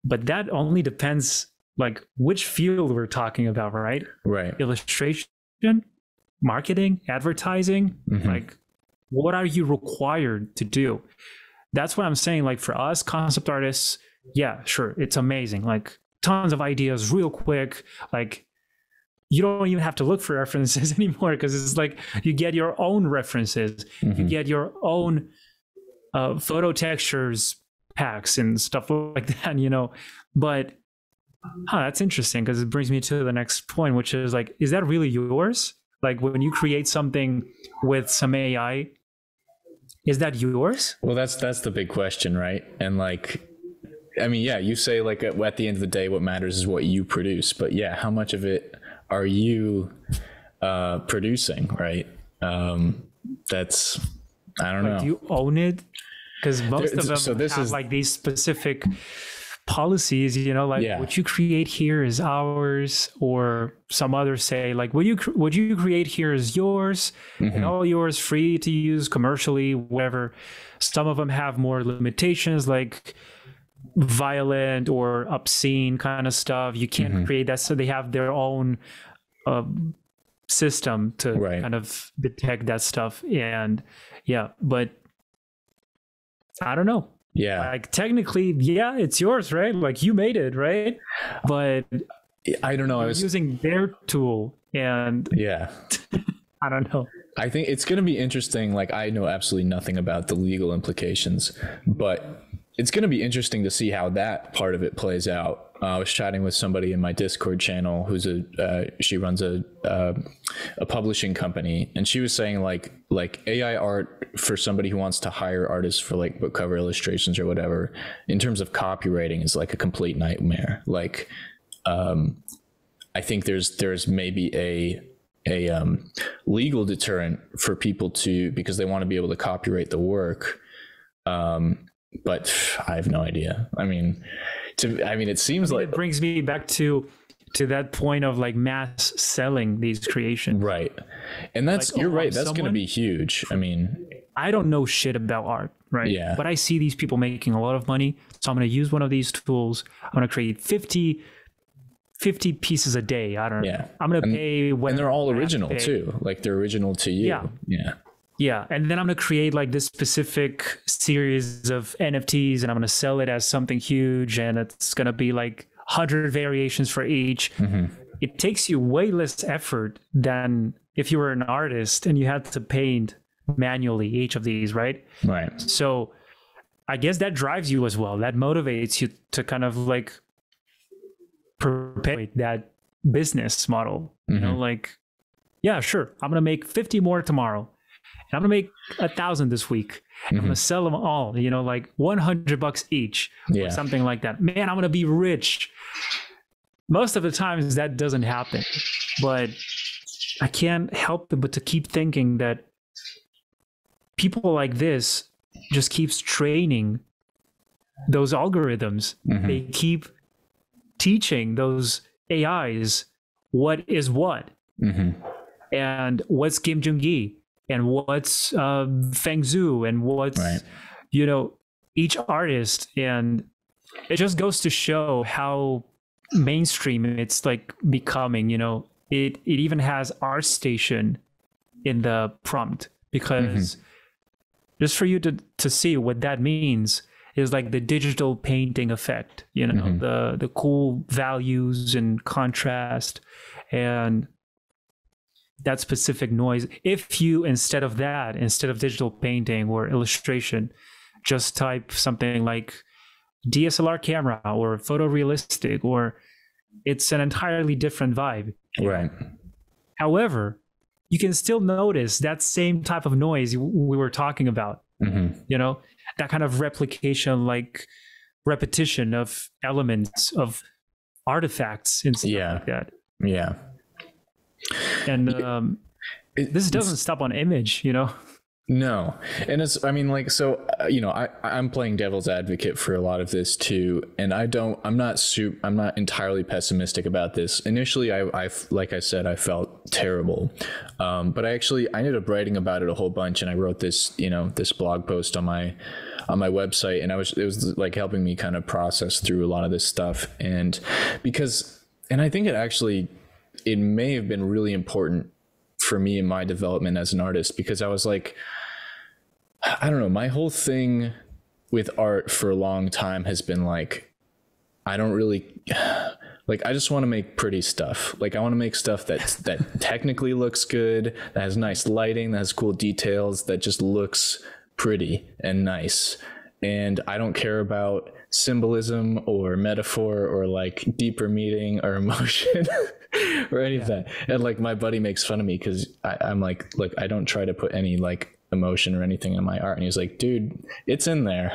But that only depends, like, which field we're talking about, right? Right. Illustration, marketing, advertising, like, what are you required to do? That's what I'm saying. Like, for us concept artists, yeah, sure, it's amazing. Like, tons of ideas real quick. Like, you don't even have to look for references anymore, because it's like you get your own references. You get your own photo textures packs and stuff like that, you know. But that's interesting, because it brings me to the next point, which is like, is that really yours? Like, when you create something with some AI, is that yours? Well, that's the big question, right? And like, I mean, yeah, you say like at the end of the day, what matters is what you produce. But yeah, how much of it are you producing, right? That's, I don't know. Do you own it? Because most of them have like these specific policies, you know, like what you create here is ours, or some others say like what you create here is yours, and all yours, free to use commercially, whatever. Some of them have more limitations, like violent or obscene kind of stuff. You can't create that, so they have their own system to kind of detect that stuff. And but I don't know. Yeah. Like technically, it's yours, right? Like you made it, right? But I don't know. I was using their tool, and I don't know. I think it's going to be interesting. Like, I know absolutely nothing about the legal implications, but it's going to be interesting to see how that part of it plays out. I was chatting with somebody in my Discord channel who's she runs a publishing company, and she was saying like AI art for somebody who wants to hire artists for like book cover illustrations or whatever, in terms of copywriting, is like a complete nightmare. Like, I think there's maybe a legal deterrent for people because they want to be able to copyright the work. But I have no idea. I mean, it seems like it brings me back to that point of like mass selling these creations. Right. And that's, like, you're right. That's going to be huge. I mean, I don't know shit about art, right? Yeah. But I see these people making a lot of money. So I'm going to use one of these tools. I'm going to create 50 pieces a day. I don't know. Yeah. I'm going to pay. And they're all original too. Like they're original to you. Yeah. Yeah. Yeah, and then I'm going to create like this specific series of NFTs, and I'm going to sell it as something huge, and it's going to be like 100 variations for each. It takes you way less effort than if you were an artist and you had to paint manually each of these, right? Right. So I guess that drives you as well. That motivates you to kind of like perpetuate that business model. You know, like, yeah, sure, I'm going to make 50 more tomorrow. I'm going to make 1,000 this week. I'm going to sell them all, you know, like $100 each, or something like that. Man, I'm going to be rich. Most of the times that doesn't happen, but I can't help but to keep thinking that people like this just keeps training those algorithms. They keep teaching those AIs what is what, and what's Kim Jong-gi, and what's Feng Zhu, and what's, you know, each artist. And it just goes to show how mainstream it's like becoming. You know, it even has ArtStation in the prompt, because just for you to see what that means is like the digital painting effect, you know, the cool values and contrast and that specific noise. If you, instead of digital painting or illustration, just type something like DSLR camera or photorealistic, or it's an entirely different vibe. Right. However, you can still notice that same type of noise we were talking about, you know, that kind of replication, like repetition of elements, of artifacts and stuff like that. Yeah. And this doesn't stop on image, you know? No. And it's, I mean, like, so, you know, I'm playing devil's advocate for a lot of this too. And I'm not entirely pessimistic about this. Initially, I like I said, I felt terrible. But I ended up writing about it a whole bunch, and I wrote this, you know, this blog post on my website, and it was like helping me kind of process through a lot of this stuff. And I think it may have been really important for me in my development as an artist, because I was like, I don't know, my whole thing with art for a long time has been like, I don't really like, I just want to make pretty stuff. Like, I want to make stuff that technically looks good, that has nice lighting, that has cool details, that just looks pretty and nice. And I don't care about symbolism or metaphor or like deeper meaning or emotion or any of that. And like, my buddy makes fun of me because I'm like, look, I don't try to put any like emotion or anything in my art. And he was like, dude, it's in there.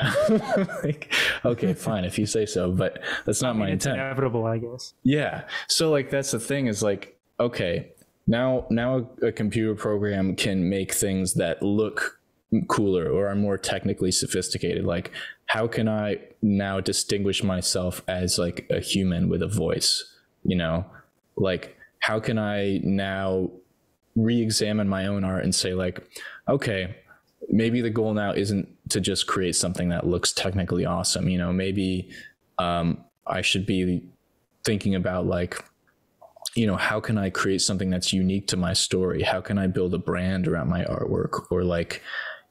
Like, okay, fine, if you say so, but that's not my intent. It's inevitable, I guess. Yeah. So like, that's the thing is like, okay, now a computer program can make things that look cooler or are more technically sophisticated. Like, how can I now distinguish myself as like a human with a voice? You know, like, how can I now re-examine my own art and say like, okay, maybe the goal now isn't to just create something that looks technically awesome. You know, maybe I should be thinking about like, you know, how can I create something that's unique to my story? How can I build a brand around my artwork? Or like,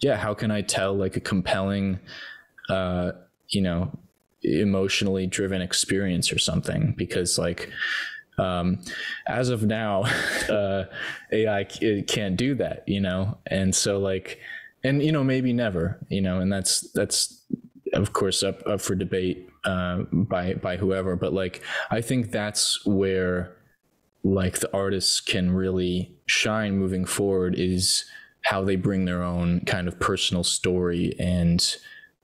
yeah, how can I tell like a compelling, you know, emotionally driven experience or something? Because like, as of now, AI can't do that, you know? And so like, and, you know, maybe never, you know, and that's of course up for debate, by whoever, but like, I think that's where like the artists can really shine moving forward, is how they bring their own kind of personal story and,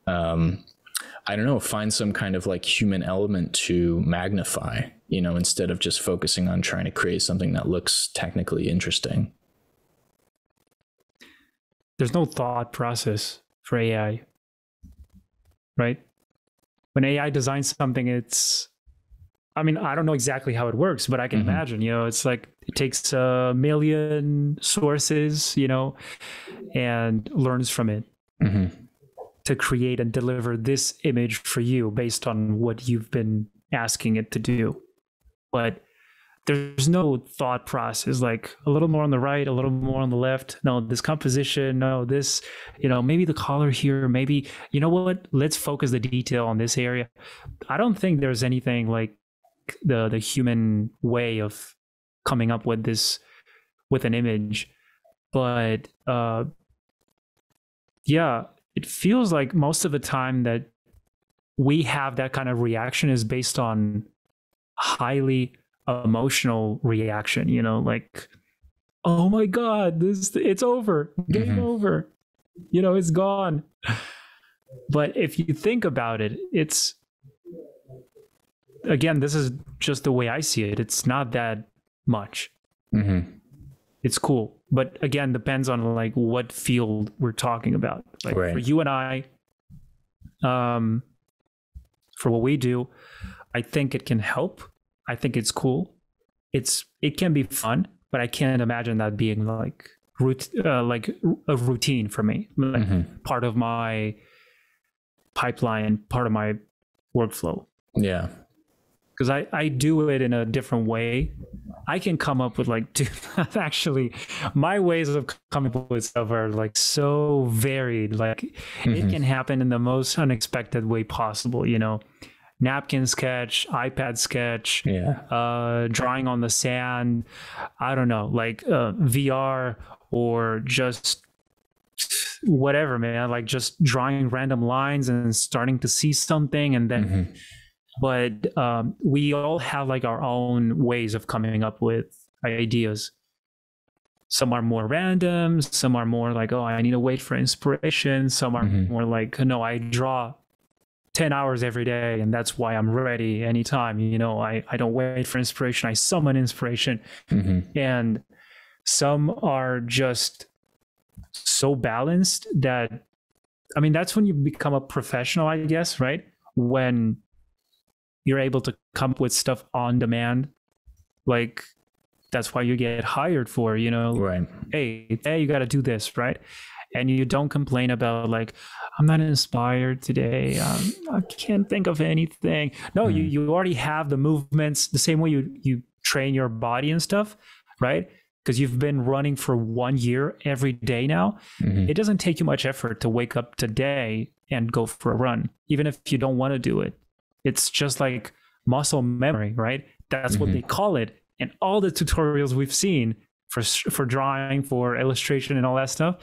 I don't know, find some kind of like human element to magnify, you know, instead of just focusing on trying to create something that looks technically interesting. There's no thought process for AI, right? When AI designs something, I mean, I don't know exactly how it works, but I can imagine, you know, it's like it takes a million sources, you know, and learns from it to create and deliver this image for you based on what you've been asking it to do. But there's no thought process, like a little more on the right, a little more on the left. No, this composition, no, this, you know, maybe the color here, maybe, you know what, let's focus the detail on this area. I don't think there's anything like the human way of coming up with an image. But yeah, it feels like most of the time that we have that kind of reaction is based on highly emotional reaction, you know, like, oh my God, it's over, game over, you know, it's gone. But if you think about it, it's, again, this is just the way I see it. It's not that much. It's cool. But again, depends on like what field we're talking about. Like for you and I, for what we do, I think it can help. I think it's cool. It can be fun, but I can't imagine that being like a routine for me, like part of my pipeline, part of my workflow. Yeah. Because I do it in a different way. I can come up with like, dude, actually, my ways of coming up with stuff are like so varied. Like it can happen in the most unexpected way possible, you know. Napkin sketch, iPad sketch, drawing on the sand, I don't know, like VR or just whatever, man, like just drawing random lines and starting to see something and then but we all have like our own ways of coming up with ideas. Some are more random, some are more like, oh, I need to wait for inspiration. Some are more like, no, I draw 10 hours every day and that's why I'm ready anytime, you know. I don't wait for inspiration, I summon inspiration. And some are just so balanced that, I mean, that's when you become a professional, I guess, right? When you're able to come up with stuff on demand. Like that's why you get hired for, you know, hey, you got to do this, right? And you don't complain about like, I'm not inspired today. I can't think of anything. No, you already have the movements the same way you train your body and stuff, right? Because you've been running for 1 year every day now. It doesn't take you much effort to wake up today and go for a run, even if you don't want to do it. It's just like muscle memory, right? That's what they call it. And all the tutorials we've seen for drawing, for illustration and all that stuff,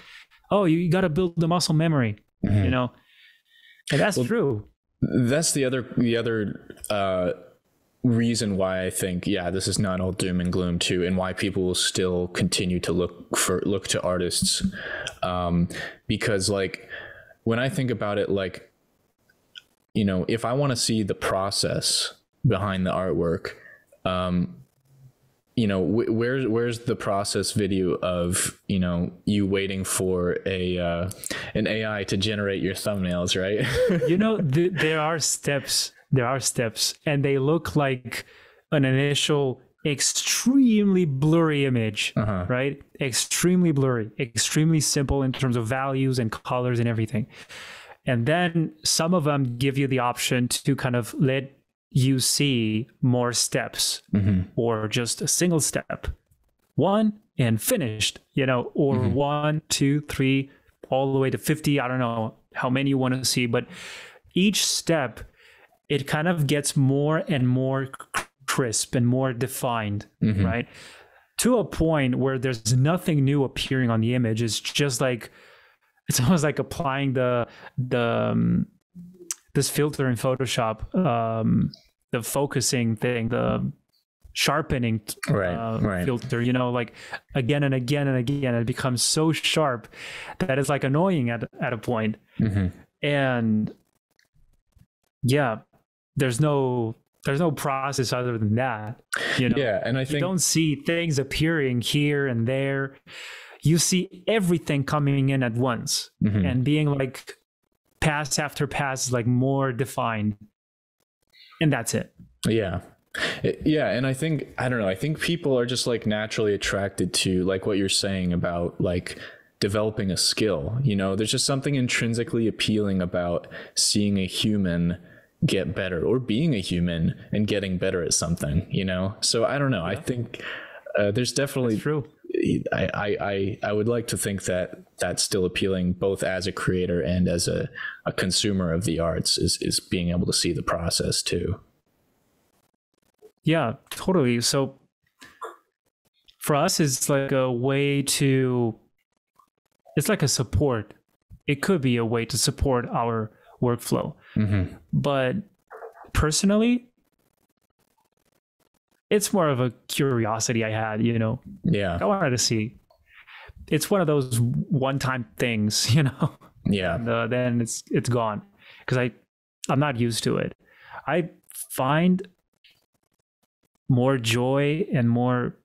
oh, you got to build the muscle memory, you know? And that's true. That's the other reason why I think, this is not all doom and gloom too, and why people will still continue to look to artists Because like when I think about it, like, you know, if I want to see the process behind the artwork, you know, where's the process video of, you know, you waiting for an AI to generate your thumbnails, right? You know, there are steps, and they look like an initial extremely blurry image, right? Extremely blurry, extremely simple in terms of values and colors and everything. And then some of them give you the option to kind of let you see more steps, or just a single step, one and finished, you know, or 1, 2, 3, all the way to 50. I don't know how many you want to see, but each step, it kind of gets more and more crisp and more defined, right? To a point where there's nothing new appearing on the image. It's just like, it's almost like applying this filter in Photoshop, the focusing thing, the sharpening filter, you know, like again and again and again, it becomes so sharp that it's like annoying at a point. And yeah, there's no process other than that, you know. Yeah, and I think you don't see things appearing here and there. You see everything coming in at once, and being like pass after pass is like more defined, and that's it. Yeah, and I think, I don't know, I think people are just like naturally attracted to like what you're saying about like developing a skill. You know, there's just something intrinsically appealing about seeing a human get better, or being a human and getting better at something, you know. So I don't know, I think there's definitely, that's true. I would like to think that that's still appealing, both as a creator and as a consumer of the arts, is being able to see the process too. Yeah, totally. So for us, it's like a way to, it's like a support. It could be a way to support our workflow. But personally, it's more of a curiosity I had, you know. Yeah, I wanted to see. It's one of those one-time things, you know. Yeah. And, then it's gone, because I'm not used to it. I find more joy and more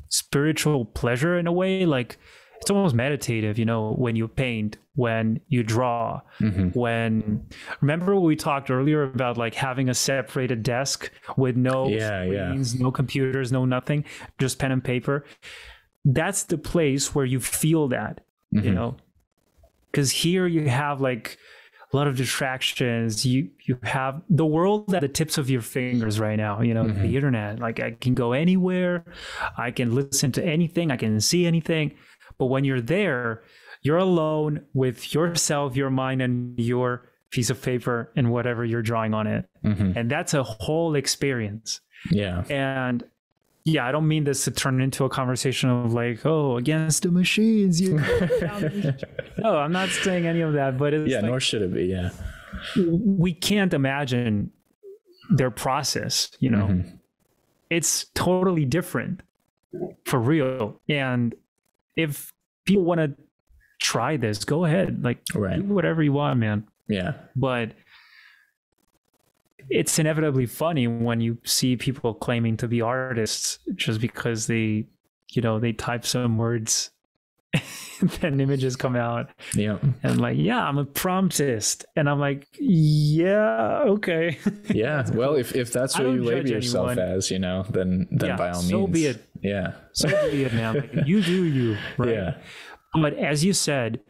spiritual pleasure in a way, like it's almost meditative, you know, when you paint, when you draw, remember we talked earlier about like having a separated desk with no screens, no computers, no nothing, just pen and paper. That's the place where you feel that, you know, because here you have like a lot of distractions. You have the world at the tips of your fingers right now, you know, the internet. Like I can go anywhere, I can listen to anything, I can see anything. But when you're there, you're alone with yourself, your mind, and your piece of paper and whatever you're drawing on it. And that's a whole experience. Yeah. And yeah, I don't mean this to turn into a conversation of like, oh, against the machines. You no, I'm not saying any of that. But it's nor should it be. Yeah. We can't imagine their process, you know. It's totally different, for real. And if people want to try this, go ahead, like do whatever you want, man. Yeah. But it's inevitably funny when you see people claiming to be artists just because they, you know, they type some words and then images come out. Yeah. And like, yeah, I'm a promptist. And I'm like, yeah, okay. Yeah. Well, if that's what you label yourself as, you know, then by all means. So be it. Yeah. So be it, man. Like, you do you, right? Yeah. But as you said,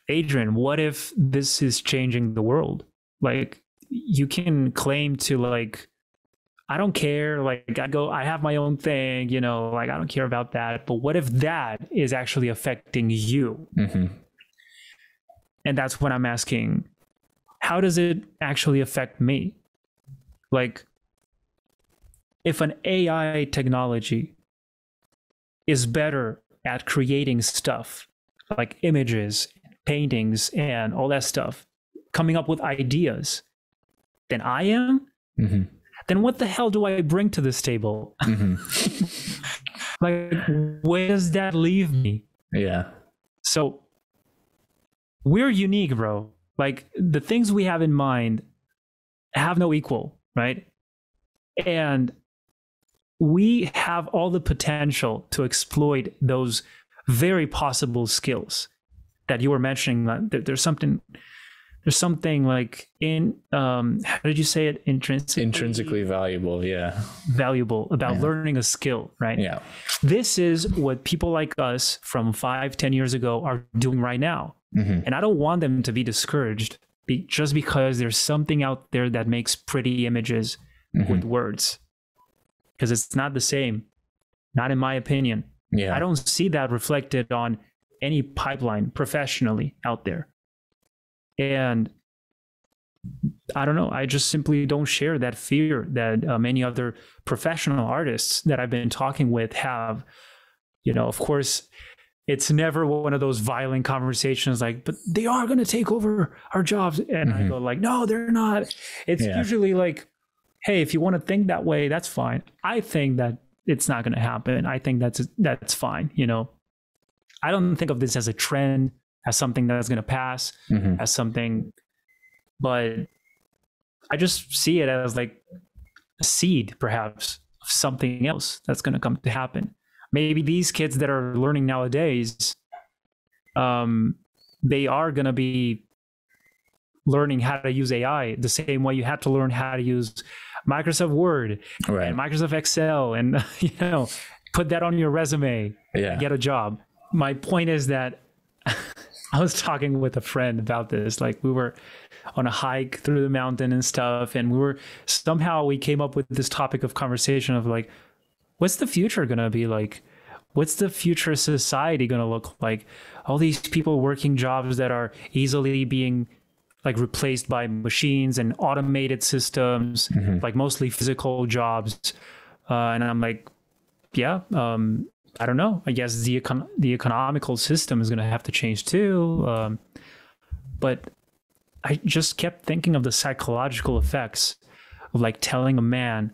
Adrian, what if this is changing the world? Like, you can claim to like, I don't care, like I have my own thing, you know, like I don't care about that. But what if that is actually affecting you? And that's when I'm asking, how does it actually affect me? Like, if an AI technology is better at creating stuff like images, paintings, and all that stuff, coming up with ideas, than I am, then what the hell do I bring to this table? Like, where does that leave me? Yeah. So we're unique, bro. Like the things we have in mind have no equal, right? And we have all the potential to exploit those very possible skills that you were mentioning. There's something like how did you say it? Intrinsically valuable. Yeah. Valuable about learning a skill, right? Yeah. This is what people like us from 5-10 years ago are doing right now. And I don't want them to be discouraged just because there's something out there that makes pretty images with words, because it's not the same, not in my opinion. I don't see that reflected on any pipeline professionally out there. And I don't know, I just simply don't share that fear that many other professional artists that I've been talking with have. Of course, it's never one of those violent conversations like, but they are going to take over our jobs. And I go like, no, they're not. It's usually like, hey, if you want to think that way, that's fine. I think that it's not going to happen. I think that's fine. I don't think of this as a trend, as something that's going to pass, as something, but I just see it as like a seed, perhaps, of something else that's going to come to happen. Maybe these kids that are learning nowadays, they are going to be learning how to use AI the same way you had to learn how to use Microsoft Word and Microsoft Excel, and put that on your resume, get a job. My point is that I was talking with a friend about this. Like, we were on a hike through the mountain and stuff, and we came up with this topic of conversation of like, what's the future going to be like? What's the future society going to look like? All these people working jobs that are easily being like replaced by machines and automated systems, like mostly physical jobs. And I'm like, I don't know. I guess the economical system is going to have to change too. But I just kept thinking of the psychological effects of like telling a man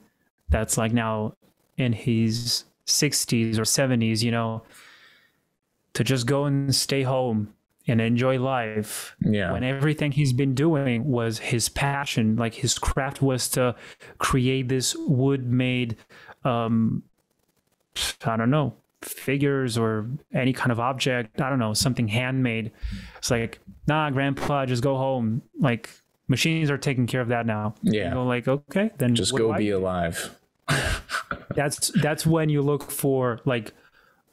that's like now in his 60s or 70s, to just go and stay home and enjoy life, when everything he's been doing was his passion. Like, his craft was to create this wood-made, I don't know, figures or any kind of object. I don't know, something handmade. It's like, nah, grandpa, just go home. Like, machines are taking care of that now. You go like, okay, then just go be alive. That's when you look for like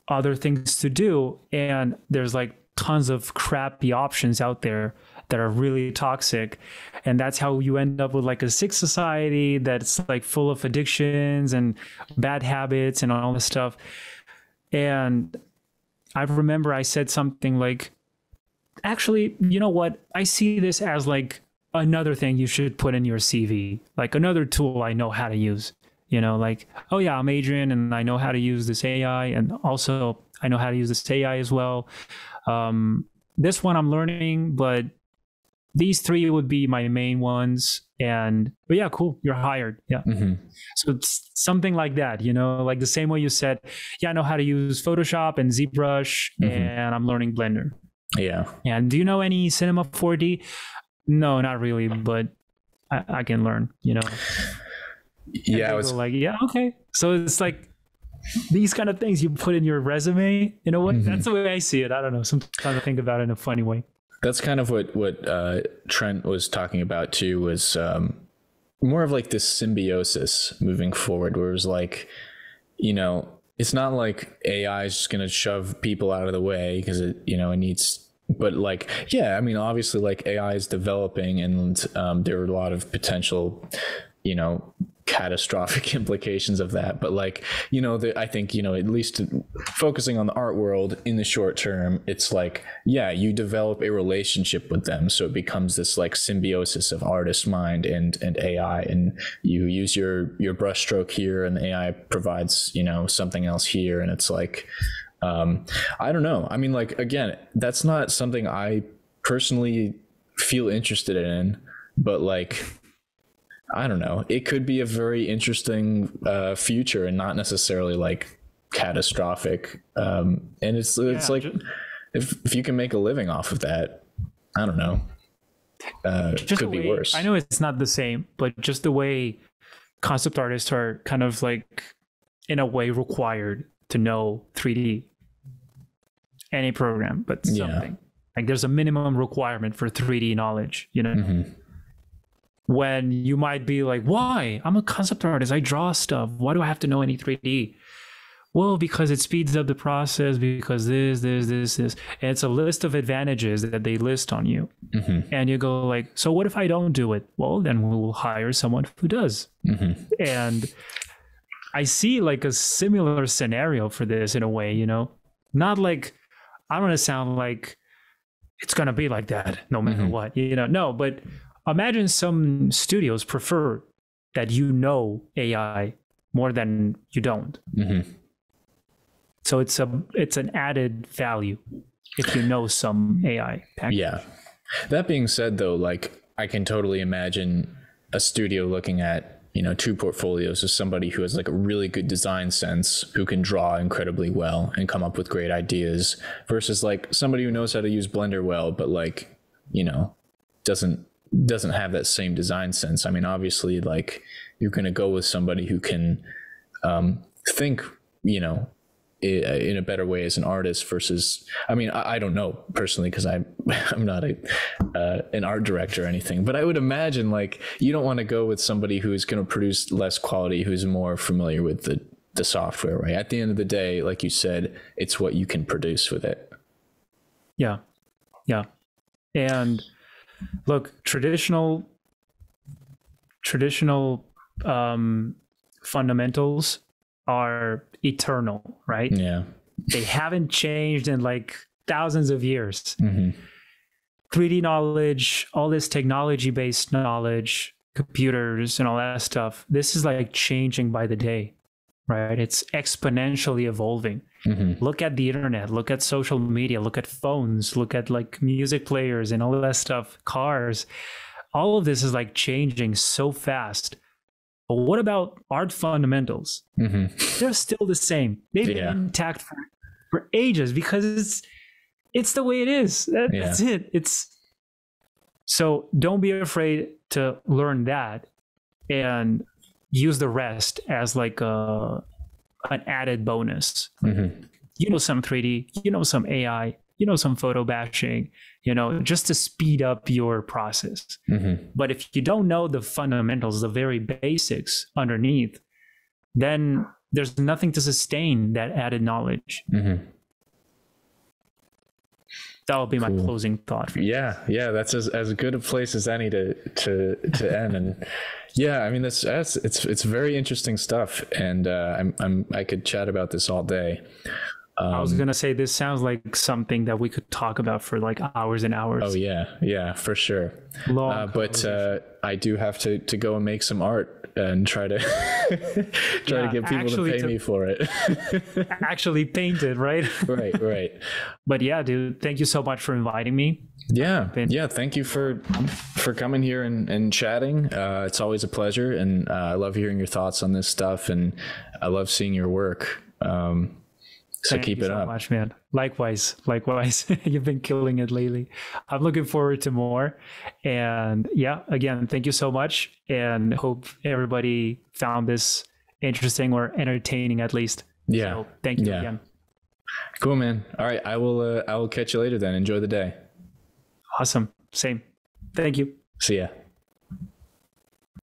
other things to do, and there's like tons of crappy options out there that are really toxic, and that's how you end up with like a sick society that's like full of addictions and bad habits and all this stuff. And I remember I said something like, actually, you know what, I see this as like another thing you should put in your CV, like another tool I know how to use. Like, oh yeah, I'm Adrian and I know how to use this AI, and also I know how to use this AI as well. This one I'm learning, but these 3 would be my main ones. But yeah, cool, you're hired. Yeah. So it's something like that, like the same way you said, I know how to use Photoshop and ZBrush, and I'm learning Blender. Yeah. And do you know any Cinema 4D? No, not really, but I can learn, okay. So it's like these kind of things you put in your resume, that's the way I see it. I don't know. Sometimes I think about it in a funny way. That's kind of what Trent was talking about too, was more of like this symbiosis moving forward, where it was like, it's not like AI is just going to shove people out of the way because it needs, but like, obviously like AI is developing, and there are a lot of potential, catastrophic implications of that. But like, I think, at least focusing on the art world in the short term, it's like, you develop a relationship with them. So it becomes this like symbiosis of artist mind and AI, and you use your brushstroke here and the AI provides, something else here. And it's like, I don't know. I mean, like, again, that's not something I personally feel interested in, but like, I don't know. It could be a very interesting future, and not necessarily like catastrophic. And it's like, if you can make a living off of that, I don't know. Just could be worse. I know it's not the same, but just the way concept artists are kind of like, in a way, required to know 3D. Any program, but something. Like there's a minimum requirement for 3D knowledge, you know? When you might be like, why? I'm a concept artist. I draw stuff. Why do I have to know any 3D? Well, because it speeds up the process, because this. And it's a list of advantages that they list on you. And you go like, so what if I don't do it? Well, then we'll hire someone who does. And I see like a similar scenario for this in a way, you know? Not like, I don't want to sound like it's going to be like that no matter what, you know? No, but imagine some studios prefer that you know AI more than you don't. So it's an added value if you know some AI package. Yeah. That being said, though, like I can totally imagine a studio looking at, you know, two portfolios of somebody who has like a really good design sense, who can draw incredibly well and come up with great ideas, versus like somebody who knows how to use Blender well, but like, you know, doesn't have that same design sense. I mean, obviously, like you're going to go with somebody who can think, you know, in a better way as an artist versus, I mean, I don't know personally, because I'm not an art director or anything, but I would imagine like you don't want to go with somebody who's going to produce less quality, who's more familiar with the software, right? At the end of the day, like you said, it's what you can produce with it. Yeah. And look, traditional fundamentals are eternal, right? Yeah. They haven't changed in like thousands of years. 3D knowledge, all this technology-based knowledge, computers and all that stuff, this is like changing by the day, right? It's exponentially evolving. Look at the internet, look at social media, look at phones, look at like music players and all of that stuff, cars. All of this is like changing so fast. But what about art fundamentals? They're still the same. They've been intact for ages because it's the way it is. That's it. So don't be afraid to learn that and use the rest as like an added bonus. You know some 3D, you know some AI, you know some photo bashing, you know, just to speed up your process. But if you don't know the fundamentals, the very basics underneath, then there's nothing to sustain that added knowledge. That will be my closing thought for you. Yeah, that's as good a place as any to end. And yeah, I mean it's very interesting stuff, and I could chat about this all day. I was gonna say this sounds like something that we could talk about for like hours and hours. Oh yeah, for sure. But I do have to go and make some art and try to get people to pay me for it. Actually paint it, right? Right. But yeah, dude, thank you so much for inviting me. Yeah. Thank you for coming here and chatting. It's always a pleasure, and I love hearing your thoughts on this stuff, and I love seeing your work. So keep it up. Thank you so much, man. Likewise. You've been killing it lately. I'm looking forward to more. And yeah, again, thank you so much, and hope everybody found this interesting or entertaining at least. Yeah. So thank you again. Cool, man. All right. I will catch you later then. Enjoy the day. Awesome. Same. Thank you. See ya.